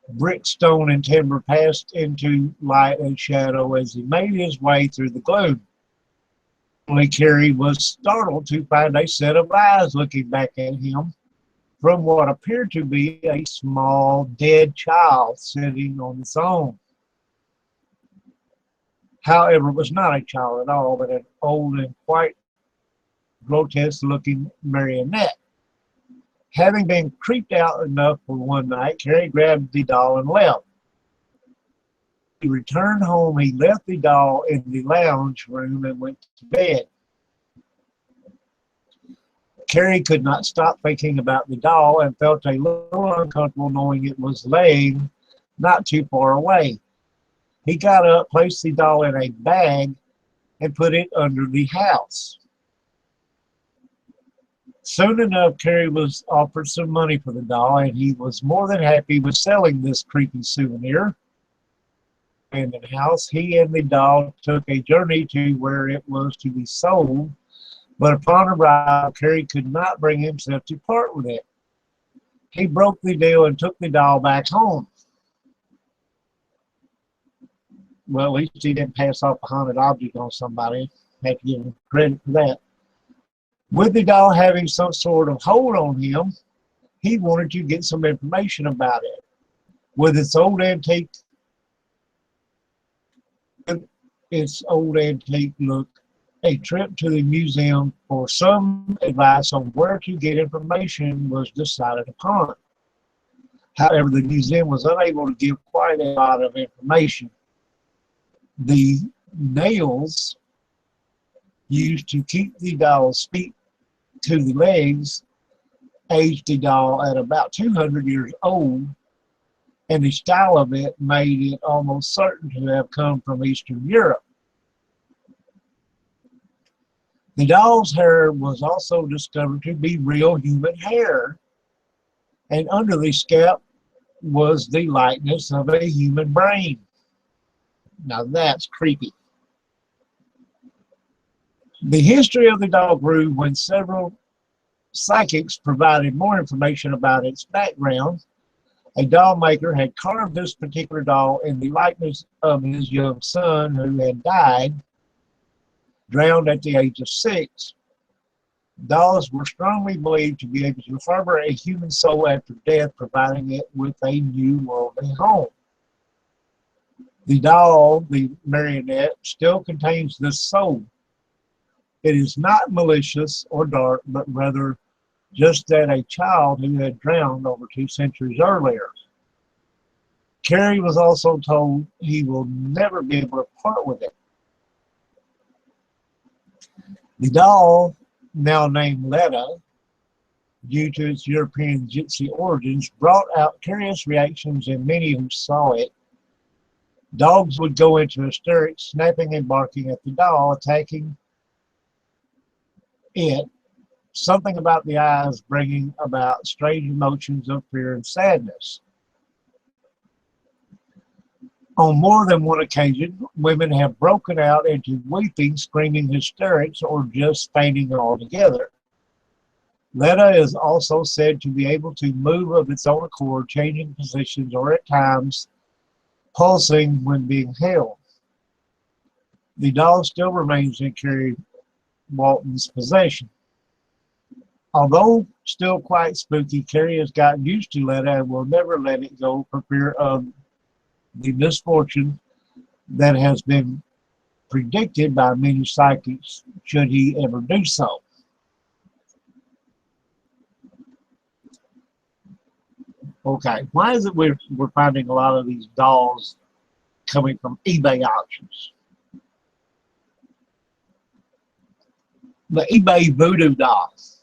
brick, stone, and timber passed into light and shadow as he made his way through the gloom. Only Kerry was startled to find a set of eyes looking back at him from what appeared to be a small dead child sitting on its own. However, it was not a child at all, but an old and quite grotesque-looking marionette. Having been creeped out enough for one night, Kerry grabbed the doll and left. He returned home. He left the doll in the lounge room and went to bed. Kerry could not stop thinking about the doll and felt a little uncomfortable knowing it was laying not too far away. He got up, placed the doll in a bag, and put it under the house. Soon enough, Kerry was offered some money for the doll, and he was more than happy with selling this creepy souvenir. In the house, he and the doll took a journey to where it was to be sold, but upon arrival, Kerry could not bring himself to part with it. He broke the deal and took the doll back home. Well, at least he didn't pass off a haunted object on somebody. I have to give him credit for that. With the doll having some sort of hold on him, he wanted to get some information about it. With its old antique look, a trip to the museum for some advice on where to get information was decided upon. However, the museum was unable to give quite a lot of information. The nails used to keep the doll's feet to the legs aged the doll at about 200 years old, and the style of it made it almost certain to have come from Eastern Europe. The doll's hair was also discovered to be real human hair, and under the scalp was the likeness of a human brain. Now that's creepy. The history of the doll grew when several psychics provided more information about its background. A doll maker had carved this particular doll in the likeness of his young son who had died, drowned at the age of 6. Dolls were strongly believed to be able to harbor a human soul after death, providing it with a new worldly home. The doll, the marionette, still contains this soul. It is not malicious or dark, but rather just that a child who had drowned over 2 centuries earlier. Carrie was also told he will never be able to part with it. The doll, now named Letta, due to its European gypsy origins, brought out curious reactions in many who saw it. Dogs would go into hysterics, snapping and barking at the doll, attacking it. Something about the eyes bringing about strange emotions of fear and sadness. On more than one occasion, women have broken out into weeping, screaming hysterics, or just fainting altogether. Letta is also said to be able to move of its own accord, changing positions or at times pulsing when being held. The doll still remains in Carrie Walton's possession. Although still quite spooky, Carrie has gotten used to Letta and will never let it go for fear of the misfortune that has been predicted by many psychics should he ever do so. Okay, why is it we're finding a lot of these dolls coming from eBay auctions? The eBay voodoo dolls.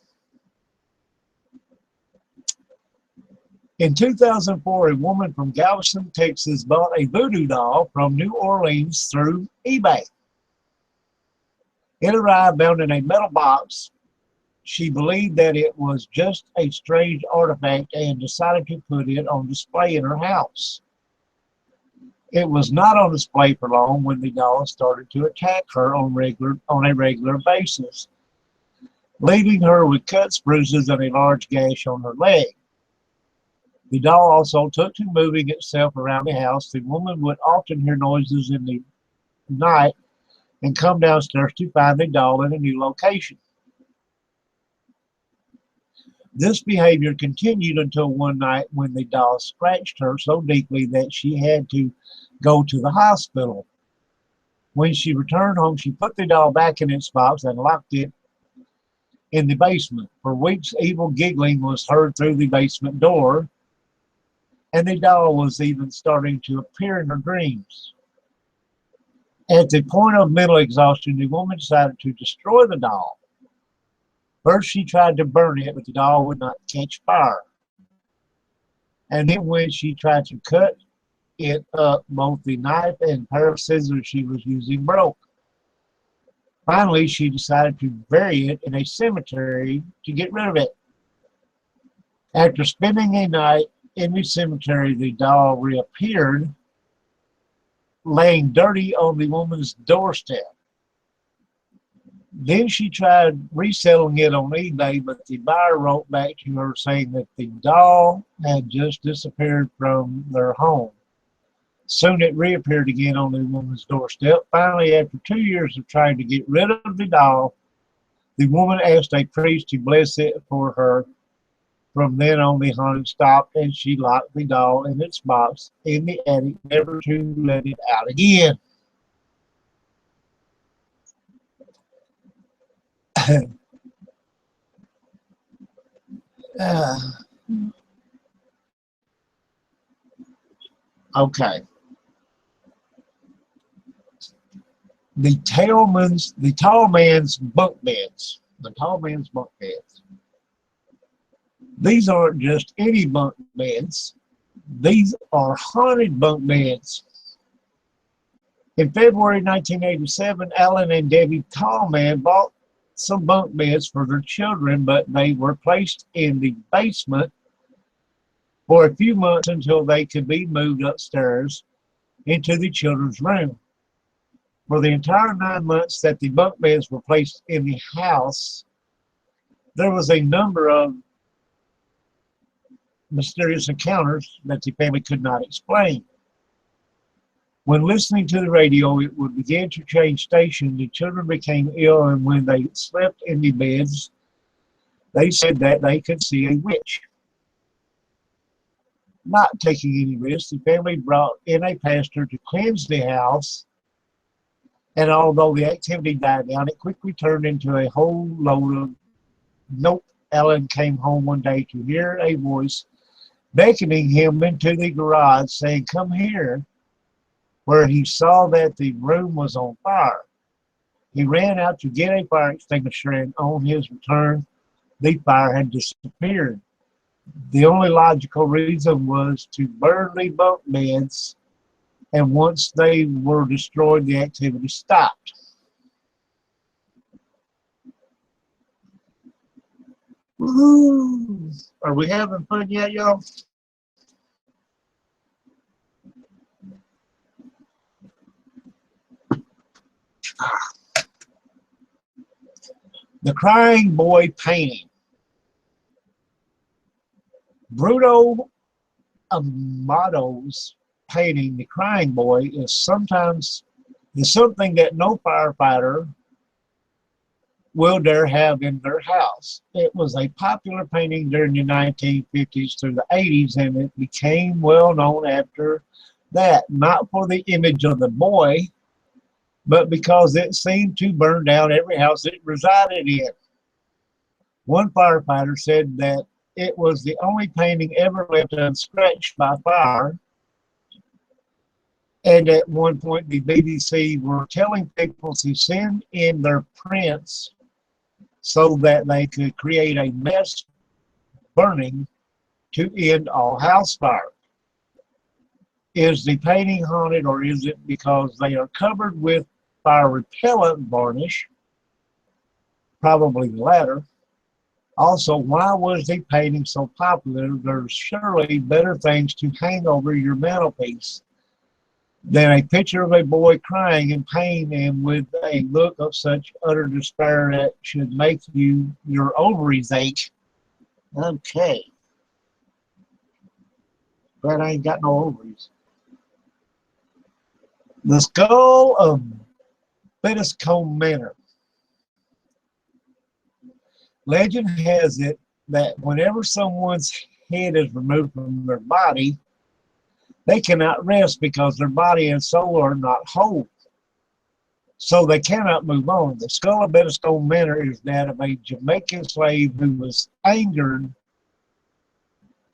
In 2004, a woman from Galveston, Texas bought a voodoo doll from New Orleans through eBay. It arrived bound in a metal box. She believed that it was just a strange artifact and decided to put it on display in her house. It was not on display for long when the doll started to attack her on a regular basis, leaving her with cuts, bruises, and a large gash on her leg. The doll also took to moving itself around the house. The woman would often hear noises in the night and come downstairs to find the doll in a new location. This behavior continued until one night when the doll scratched her so deeply that she had to go to the hospital. When she returned home, she put the doll back in its box and locked it in the basement. For weeks, evil giggling was heard through the basement door, and the doll was even starting to appear in her dreams. At the point of mental exhaustion, the woman decided to destroy the doll. First, she tried to burn it, but the doll would not catch fire. And then when she tried to cut it up, both the knife and pair of scissors she was using broke. Finally, she decided to bury it in a cemetery to get rid of it. After spending a night in the cemetery, the doll reappeared, laying dirty on the woman's doorstep. Then she tried reselling it on eBay, but the buyer wrote back to her saying that the doll had just disappeared from their home. Soon it reappeared again on the woman's doorstep. Finally, after 2 years of trying to get rid of the doll, the woman asked a priest to bless it for her. From then on, the haunting stopped, and she locked the doll in its box in the attic, never to let it out again. Okay. The tall man's bunk beds. The tall man's bunk beds. These aren't just any bunk beds. These are haunted bunk beds. In February 1987, Alan and Debbie Tallman bought some bunk beds for their children, but they were placed in the basement for a few months until they could be moved upstairs into the children's room. For the entire 9 months that the bunk beds were placed in the house, there was a number of mysterious encounters that the family could not explain. When listening to the radio, it would begin to change station. The children became ill, and when they slept in the beds, they said that they could see a witch. Not taking any risks, the family brought in a pastor to cleanse the house, and although the activity died down, it quickly turned into a whole load of nope. Alan came home one day to hear a voice beckoning him into the garage, saying, "Come here," where he saw that the room was on fire. He ran out to get a fire extinguisher, and on his return, the fire had disappeared. The only logical reason was to burn the bunk beds, and once they were destroyed, the activity stopped. Woo! Are we having fun yet, y'all? The Crying Boy painting. Bruno Amato's painting, The Crying Boy, is something that no firefighter will dare have in their house. It was a popular painting during the 1950s through the 80s, and it became well known after that, not for the image of the boy, but because it seemed to burn down every house it resided in. One firefighter said that it was the only painting ever left unscratched by fire. And at one point, the BBC were telling people to send in their prints so that they could create a mass burning to end all house fire. Is the painting haunted, or is it because they are covered with fire repellent varnish? Probably the latter. Also, why was the painting so popular? There's surely better things to hang over your mantelpiece than a picture of a boy crying in pain and with a look of such utter despair that should make your ovaries ache. Okay. Glad I ain't got no ovaries. The skull of Bettiscombe Manor. Legend has it that whenever someone's head is removed from their body, they cannot rest because their body and soul are not whole. So they cannot move on. The skull of Bettiscombe Manor is that of a Jamaican slave who was angered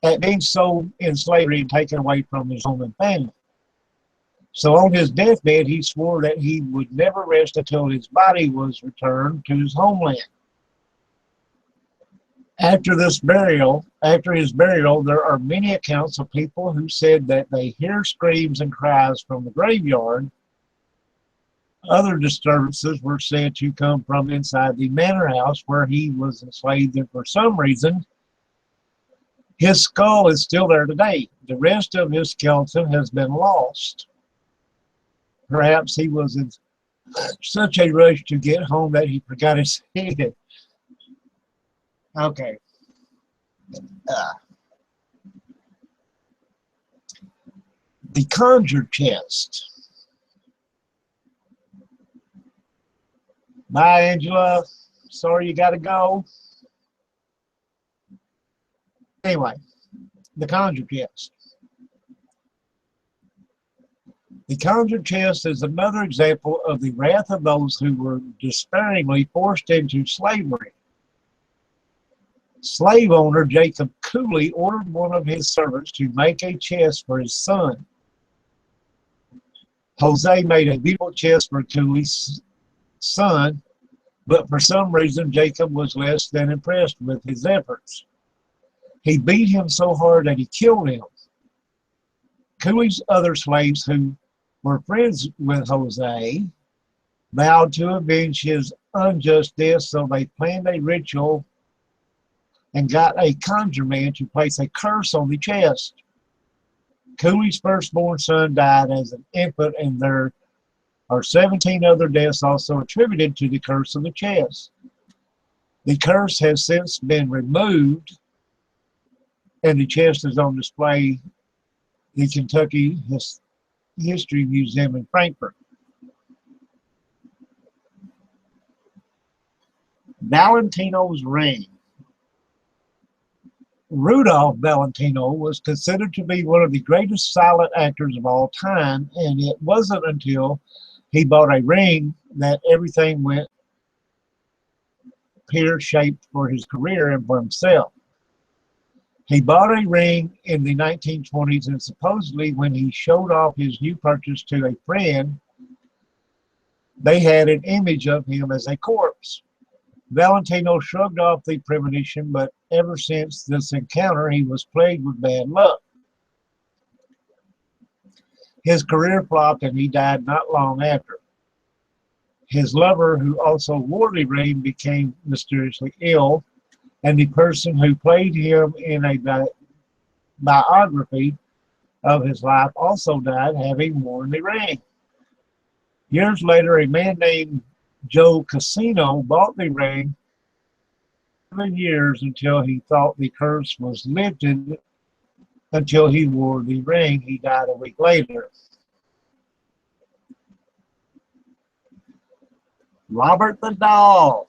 at being sold in slavery and taken away from his home and family. So on his deathbed, he swore that he would never rest until his body was returned to his homeland. After his burial, there are many accounts of people who said that they hear screams and cries from the graveyard. Other disturbances were said to come from inside the manor house where he was enslaved, and for some reason, his skull is still there today. The rest of his skeleton has been lost. Perhaps he was in such a rush to get home that he forgot his head. Okay. The conjure chest. Bye, Angela. Sorry you gotta go. Anyway, the conjure chest. The conjure chest is another example of the wrath of those who were despairingly forced into slavery. Slave owner Jacob Cooley ordered one of his servants to make a chest for his son. Jose made a beautiful chest for Cooley's son, but for some reason Jacob was less than impressed with his efforts. He beat him so hard that he killed him. Cooley's other slaves, who were friends with Jose, vowed to avenge his unjust death, so they planned a ritual and got a conjure man to place a curse on the chest. Cooley's firstborn son died as an infant, and there are 17 other deaths also attributed to the curse of the chest. The curse has since been removed, and the chest is on display in the Kentucky History Museum in Frankfort. Valentino's ring. Rudolph Valentino was considered to be one of the greatest silent actors of all time, and it wasn't until he bought a ring that everything went pear-shaped for his career and for himself. He bought a ring in the 1920s, and supposedly when he showed off his new purchase to a friend, they had an image of him as a corpse. Valentino shrugged off the premonition, but ever since this encounter, he was plagued with bad luck. His career flopped, and he died not long after. His lover, who also wore the ring, became mysteriously ill, and the person who played him in a biography of his life also died, having worn the ring. Years later, a man named Joe Casino bought the ring 7 years until he thought the curse was lifted. Until he wore the ring, he died a week later. Robert the Doll.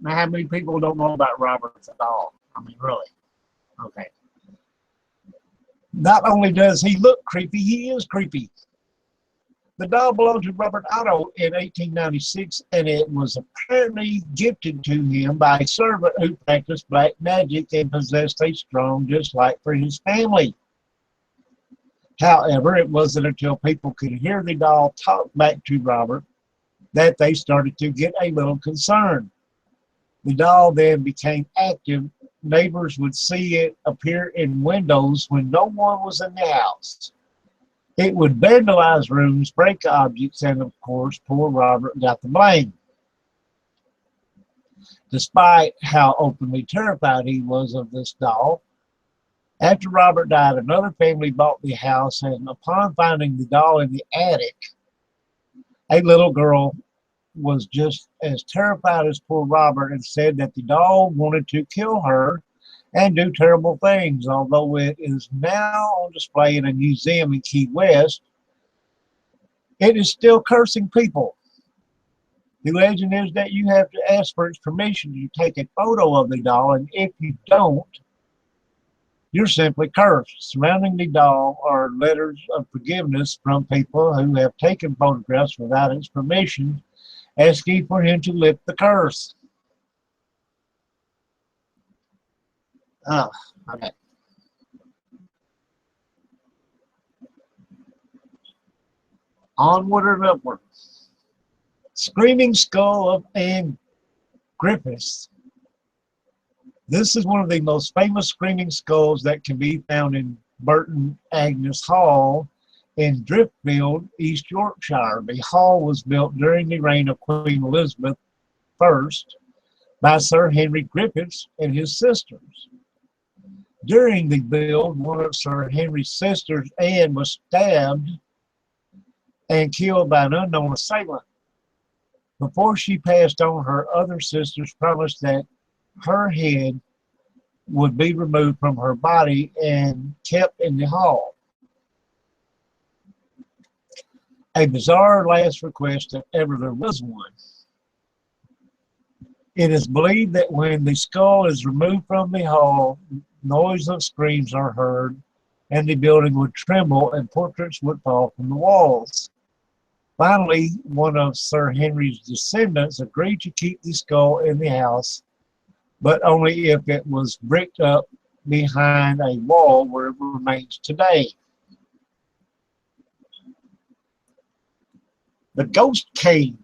Now, how many people don't know about Robert the Doll? I mean, really? Okay. Not only does he look creepy, he is creepy. The doll belonged to Robert Otto in 1896, and it was apparently gifted to him by a servant who practiced black magic and possessed a strong dislike for his family. However, it wasn't until people could hear the doll talk back to Robert that they started to get a little concerned. The doll then became active. Neighbors would see it appear in windows when no one was in the house. It would vandalize rooms, break objects, and of course, poor Robert got the blame. Despite how openly terrified he was of this doll, after Robert died, another family bought the house, and upon finding the doll in the attic, a little girl was just as terrified as poor Robert and said that the doll wanted to kill her and do terrible things. Although it is now on display in a museum in Key West, it is still cursing people. The legend is that you have to ask for its permission to take a photo of the doll, and if you don't, you're simply cursed. Surrounding the doll are letters of forgiveness from people who have taken photographs without its permission, asking for him to lift the curse. Okay. Onward and upward. Screaming Skull of Anne Griffiths. This is one of the most famous screaming skulls that can be found in Burton Agnes Hall in Driftfield, East Yorkshire. The hall was built during the reign of Queen Elizabeth I by Sir Henry Griffiths and his sisters. During the build, one of Sir Henry's sisters, Anne, was stabbed and killed by an unknown assailant. Before she passed on, her other sisters promised that her head would be removed from her body and kept in the hall. A bizarre last request if ever there was one. It is believed that when the skull is removed from the hall, noise of screams are heard, and the building would tremble and portraits would fall from the walls. Finally, one of Sir Henry's descendants agreed to keep the skull in the house, but only if it was bricked up behind a wall where it remains today. The ghost cane.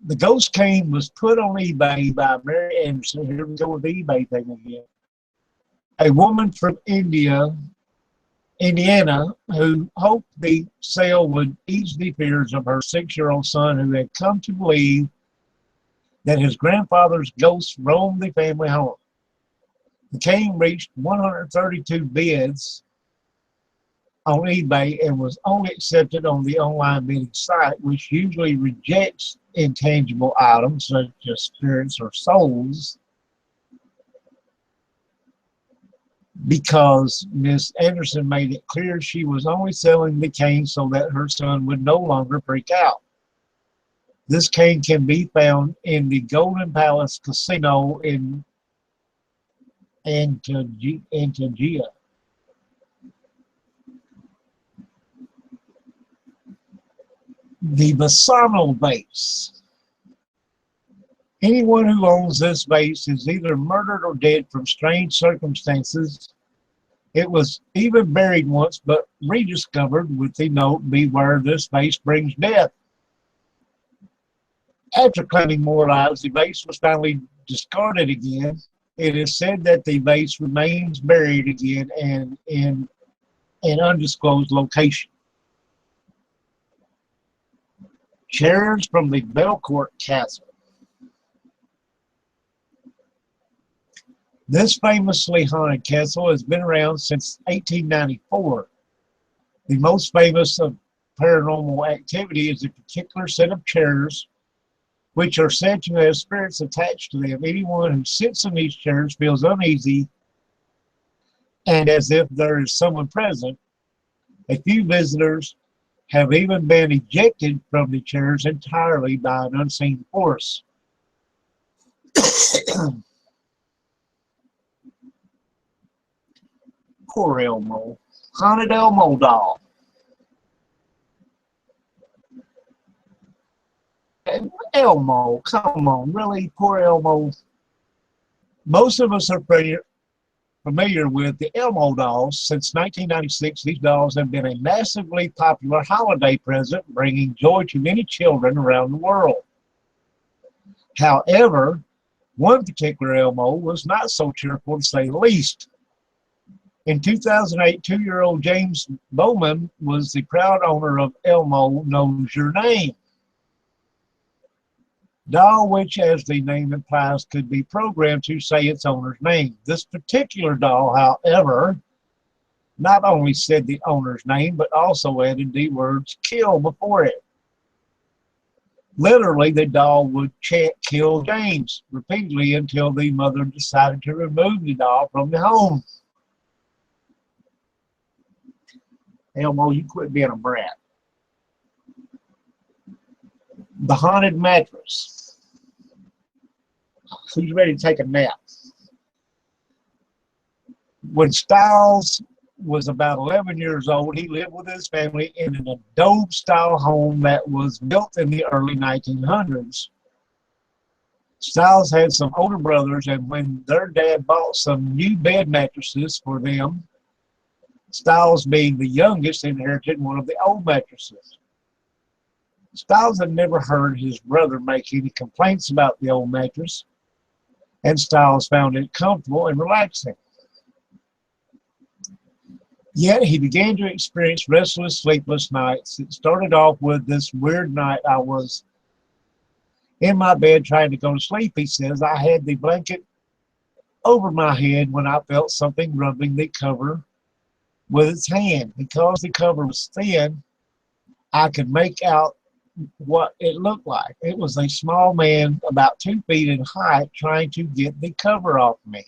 The ghost cane was put on eBay by Mary Anderson. Here we go with the eBay thing again. A woman from Indiana, who hoped the sale would ease the fears of her 6-year-old son, who had come to believe that his grandfather's ghost roamed the family home. The cane reached 132 bids on eBay and was only accepted on the online bidding site, which usually rejects intangible items such as spirits or souls, because Miss Anderson made it clear she was only selling the cane so that her son would no longer freak out. This cane can be found in the Golden Palace Casino in Antigua. The Bassano vase. Anyone who owns this vase is either murdered or dead from strange circumstances. It was even buried once, but rediscovered with the note, "Beware, this vase brings death." After claiming more lives, the vase was finally discarded again. It is said that the vase remains buried again and in an undisclosed location. Chairs from the Belcourt Castle. This famously haunted castle has been around since 1894. The most famous of paranormal activity is a particular set of chairs which are said to have spirits attached to them. Anyone who sits in these chairs feels uneasy and as if there is someone present. A few visitors have even been ejected from the chairs entirely by an unseen force. Poor Elmo. Haunted Elmo doll. Elmo, come on, really? Poor Elmo. Most of us are familiar with the Elmo dolls. Since 1996, these dolls have been a massively popular holiday present, bringing joy to many children around the world. However, one particular Elmo was not so cheerful, to say the least. In 2008, 2-year-old James Bowman was the proud owner of Elmo Knows Your Name doll, which, as the name implies, could be programmed to say its owner's name. This particular doll, however, not only said the owner's name, but also added the words "kill" before it. Literally, the doll would chant "Kill James" repeatedly until the mother decided to remove the doll from the home. Elmo, you quit being a brat. The haunted mattress. Who's ready to take a nap? When Stiles was about 11 years old, he lived with his family in an adobe-style home that was built in the early 1900s. Stiles had some older brothers, and when their dad bought some new bed mattresses for them, Stiles, being the youngest, inherited one of the old mattresses. Stiles had never heard his brother make any complaints about the old mattress, and Stiles found it comfortable and relaxing. Yet he began to experience restless, sleepless nights. It started off with this weird night. I was in my bed trying to go to sleep, he says. I had the blanket over my head when I felt something rubbing the cover with its hand. Because the cover was thin, I could make out what it looked like. It was a small man about 2 feet in height trying to get the cover off me.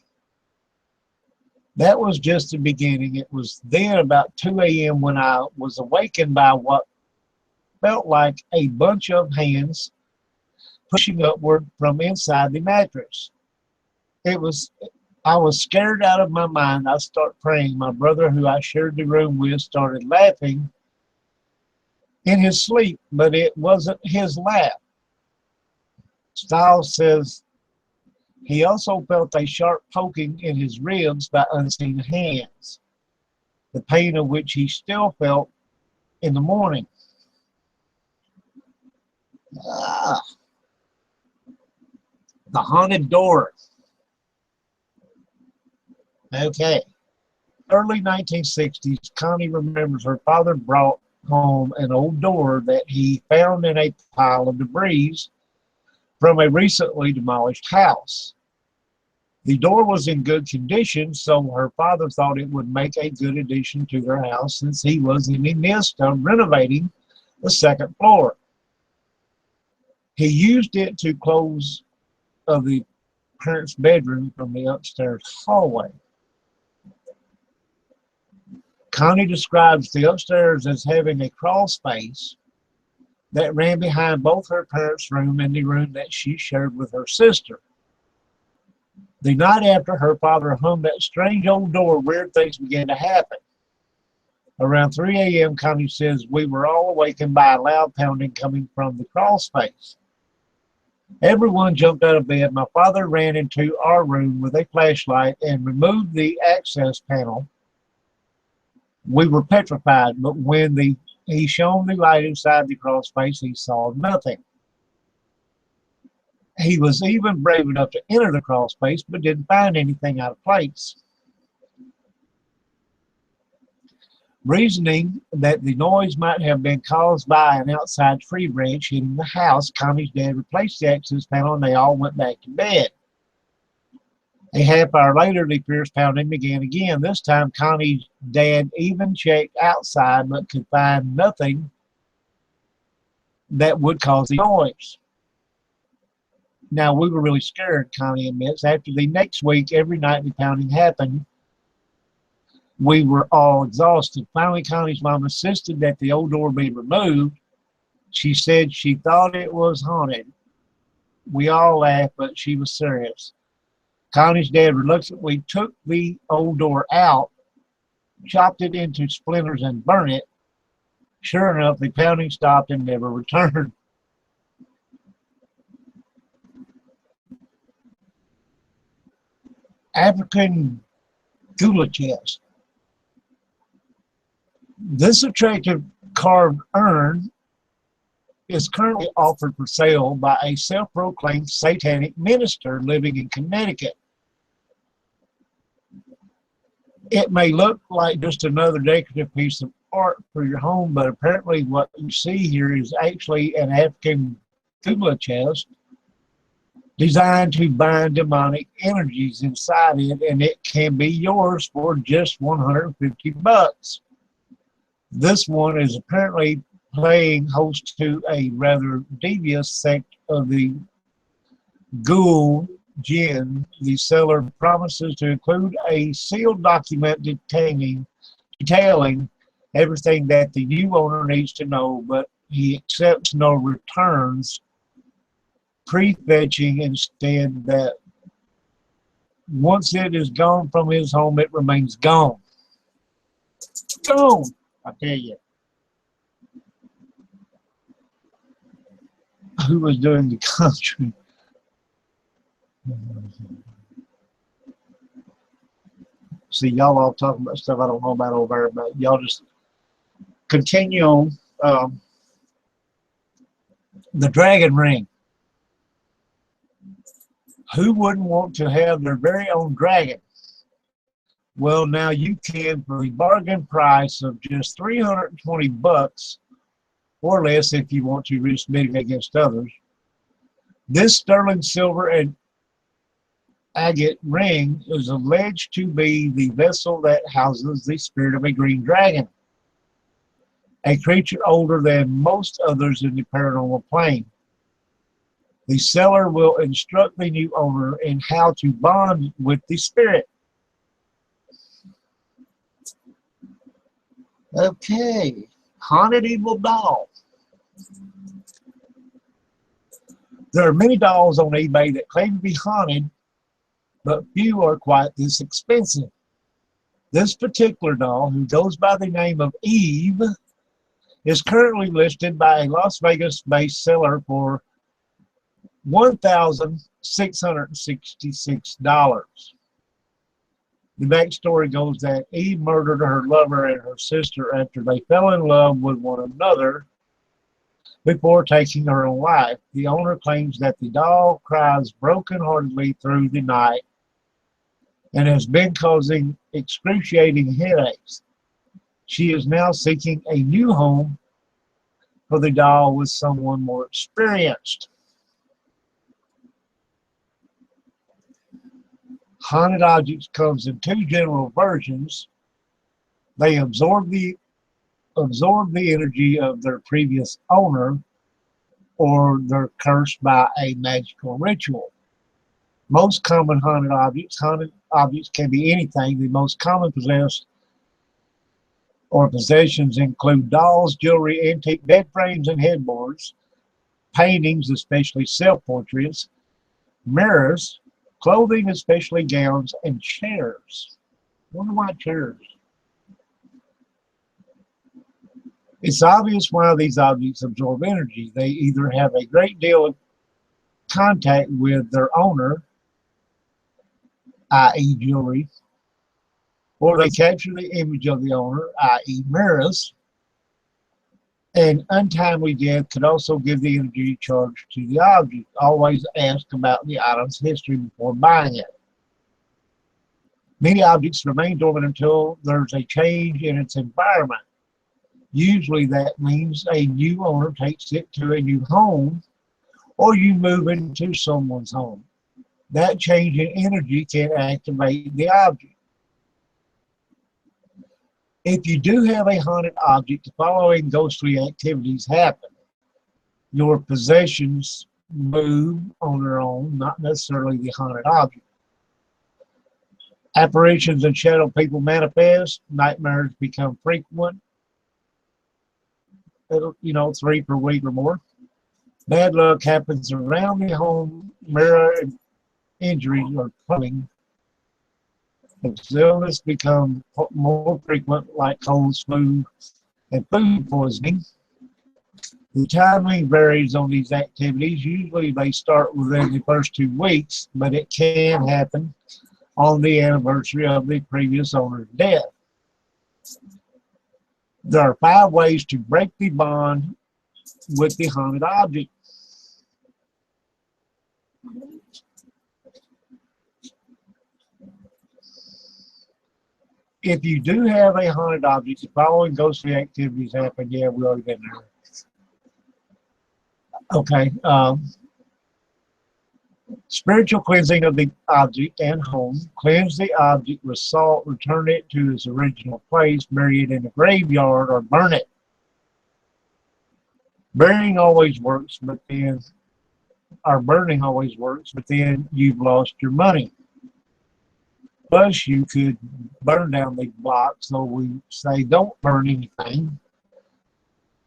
That was just the beginning. It was then about 2 a.m. when I was awakened by what felt like a bunch of hands pushing upward from inside the mattress. I was scared out of my mind. I started praying. My brother, who I shared the room with, started laughing in his sleep, but it wasn't his laugh. Stiles says he also felt a sharp poking in his ribs by unseen hands, the pain of which he still felt in the morning. Ah, the haunted door. Okay. Early 1960s, Connie remembers her father brought home an old door that he found in a pile of debris from a recently demolished house. The door was in good condition, so her father thought it would make a good addition to their house since he was in the midst of renovating the second floor. He used it to close of the parents' bedroom from the upstairs hallway. Connie describes the upstairs as having a crawl space that ran behind both her parents' room and the room that she shared with her sister. The night after her father hung that strange old door, weird things began to happen. Around 3 a.m., Connie says, we were all awakened by a loud pounding coming from the crawl space. Everyone jumped out of bed. My father ran into our room with a flashlight and removed the access panel. We were petrified, but when he shone the light inside the crawl space, he saw nothing. He was even brave enough to enter the crawl space, but didn't find anything out of place. Reasoning that the noise might have been caused by an outside tree branch hitting the house, Connie's dad replaced the access panel and they all went back to bed. A half hour later, the fierce pounding began again. This time, Connie's dad even checked outside but could find nothing that would cause the noise. Now, we were really scared, Connie admits. After the next week, every night the pounding happened, we were all exhausted. Finally, Connie's mom insisted that the old door be removed. She said she thought it was haunted. We all laughed, but she was serious. Connie's dad reluctantly took the old door out, chopped it into splinters, and burned it. Sure enough, the pounding stopped and never returned. African gula chest. This attractive carved urn is currently offered for sale by a self-proclaimed satanic minister living in Connecticut. It may look like just another decorative piece of art for your home, but apparently what you see here is actually an African gula chest designed to bind demonic energies inside it, and it can be yours for just $150. This one is apparently playing host to a rather devious sect of the Ghoul Jinn. The seller promises to include a sealed document detailing everything that the new owner needs to know, but he accepts no returns, prefetching instead that once it is gone from his home, it remains gone. Gone, I tell you. Who was doing the country? See, y'all all talking about stuff I don't know about over there, but y'all just continue on. The dragon ring. Who wouldn't want to have their very own dragon? Well, now you can for the bargain price of just $320 or less if you want to risk bidding against others. This sterling silver and agate ring is alleged to be the vessel that houses the spirit of a green dragon, a creature older than most others in the paranormal plane. The seller will instruct the new owner in how to bond with the spirit. Okay, haunted evil doll. There are many dolls on eBay that claim to be haunted, but few are quite this expensive. This particular doll, who goes by the name of Eve, is currently listed by a Las Vegas-based seller for $1,666. The backstory goes that Eve murdered her lover and her sister after they fell in love with one another, before taking her own life. The owner claims that the doll cries brokenheartedly through the night and has been causing excruciating headaches. She is now seeking a new home for the doll with someone more experienced. Haunted objects comes in two general versions. They absorb the energy of their previous owner, or they're cursed by a magical ritual. Most common haunted objects can be anything. The most common possessions include dolls, jewelry, antique bed frames and headboards, paintings, especially self-portraits, mirrors, clothing, especially gowns, and chairs. I wonder why chairs. It's obvious why these objects absorb energy. They either have a great deal of contact with their owner, i.e. jewelry, or they capture the image of the owner, i.e. mirrors. An untimely death could also give the energy charge to the object. Always ask about the item's history before buying it. Many objects remain dormant until there's a change in its environment. Usually that means a new owner takes it to a new home, or you move into someone's home. That change in energy can activate the object. If you do have a haunted object, the following ghostly activities happen. Your possessions move on their own, not necessarily the haunted object. Apparitions and shadow people manifest. Nightmares become frequent. 3 per week or more. Bad luck happens around the home. Mirror injuries or plumbing. Illness become more frequent, like cold, flu, and food poisoning. The timing varies on these activities. Usually they start within the first 2 weeks, but it can happen on the anniversary of the previous owner's death. There are 5 ways to break the bond with the haunted object. If you do have a haunted object, the following ghostly activities happen. Yeah, we already been there. Okay. Spiritual cleansing of the object and home. Cleanse the object with salt, return it to its original place, bury it in a graveyard, or burn it. Burning always works, but then you've lost your money. Plus, you could burn down the block, so we say don't burn anything.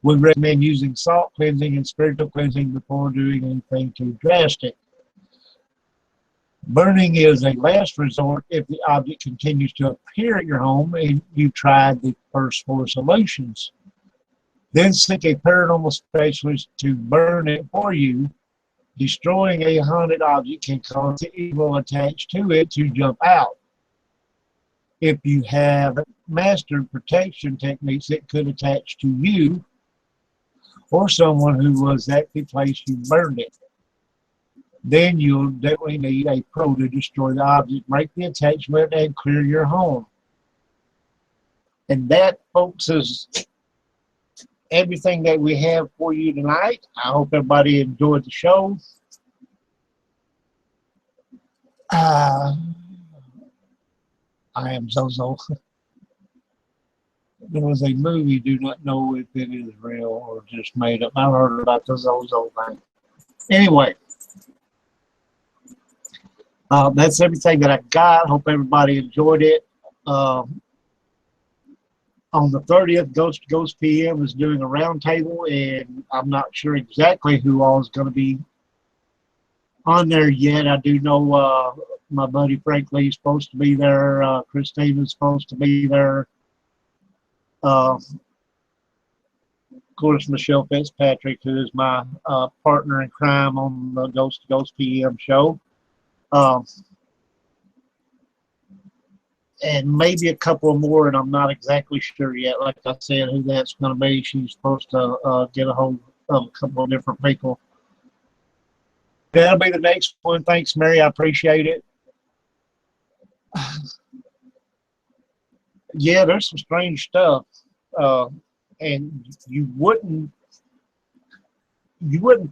We recommend using salt cleansing and spiritual cleansing before doing anything too drastic. Burning is a last resort if the object continues to appear at your home and you've tried the first 4 solutions. Then seek a paranormal specialist to burn it for you. Destroying a haunted object can cause the evil attached to it to jump out. If you have mastered protection techniques, it could attach to you or someone who was at the place you burned it. Then you'll definitely need a pro to destroy the object, break the attachment, and clear your home. And that, folks, is everything that we have for you tonight. I hope everybody enjoyed the show. I am Zozo. There was a movie, do not know if it is real or just made up. I've heard about the Zozo thing. Anyway, that's everything that I got. Hope everybody enjoyed it. On the 30th, Ghost to Ghost PM is doing a roundtable, and I'm not sure exactly who all is going to be on there yet. I do know my buddy Frank Lee is supposed to be there. Christine is supposed to be there. Of course, Michelle Fitzpatrick, who is my partner in crime on the Ghost to Ghost PM show. And maybe a couple more, and I'm not exactly sure yet. Like I said, who that's going to be. She's supposed to get a hold of a couple of different people. That'll be the next one. Thanks, Mary. I appreciate it. Yeah, there's some strange stuff, and you wouldn't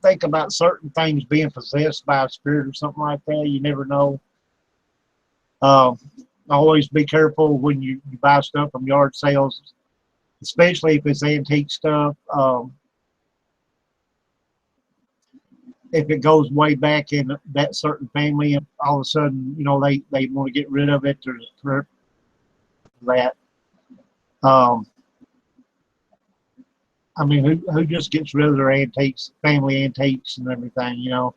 think about certain things being possessed by a spirit or something like that. You never know. Always be careful when you buy stuff from yard sales, especially if it's antique stuff. If it goes way back in that certain family, and all of a sudden, you know, they want to get rid of it or that. I mean, who just gets rid of their antiques, family antiques and everything, you know?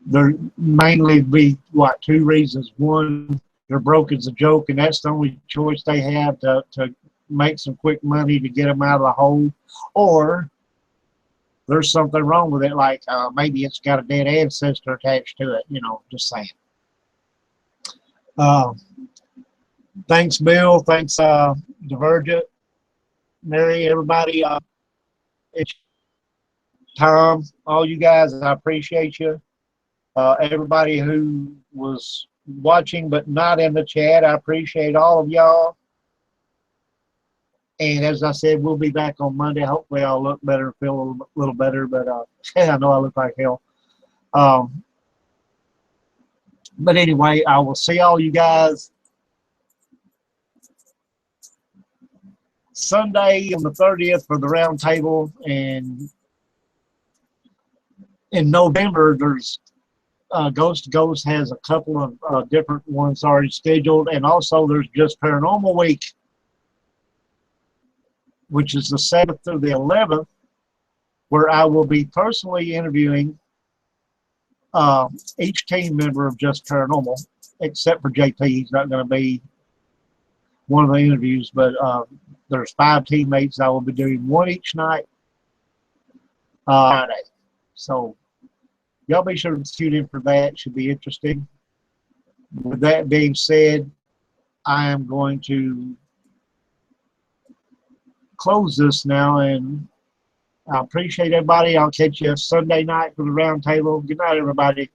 There mainly be, what, two reasons. One, they're broke as a joke, and that's the only choice they have to make some quick money to get them out of the hole. Or there's something wrong with it, like maybe it's got a dead ancestor attached to it, you know, just saying. Thanks, Bill. Thanks, Divergent, Mary, everybody. It's Tom, all you guys, I appreciate you. Everybody who was watching but not in the chat, I appreciate all of y'all. And as I said, we'll be back on Monday. Hopefully I'll look better, feel a little better, but I know I look like hell. But anyway, I will see all you guys Sunday on the 30th for the round table. And in November, there's Ghost to Ghost has a couple of different ones already scheduled. And also there's just Paranormal Week, which is the 7th through the 11th, where I will be personally interviewing each team member of Just Paranormal, except for JP. He's not going to be one of the interviews, but there's 5 teammates. I will be doing one each night Friday. So y'all be sure to tune in for that. It should be interesting. With that being said, I am going to close this now, and I appreciate everybody. I'll catch you Sunday night for the round table. Good night, everybody.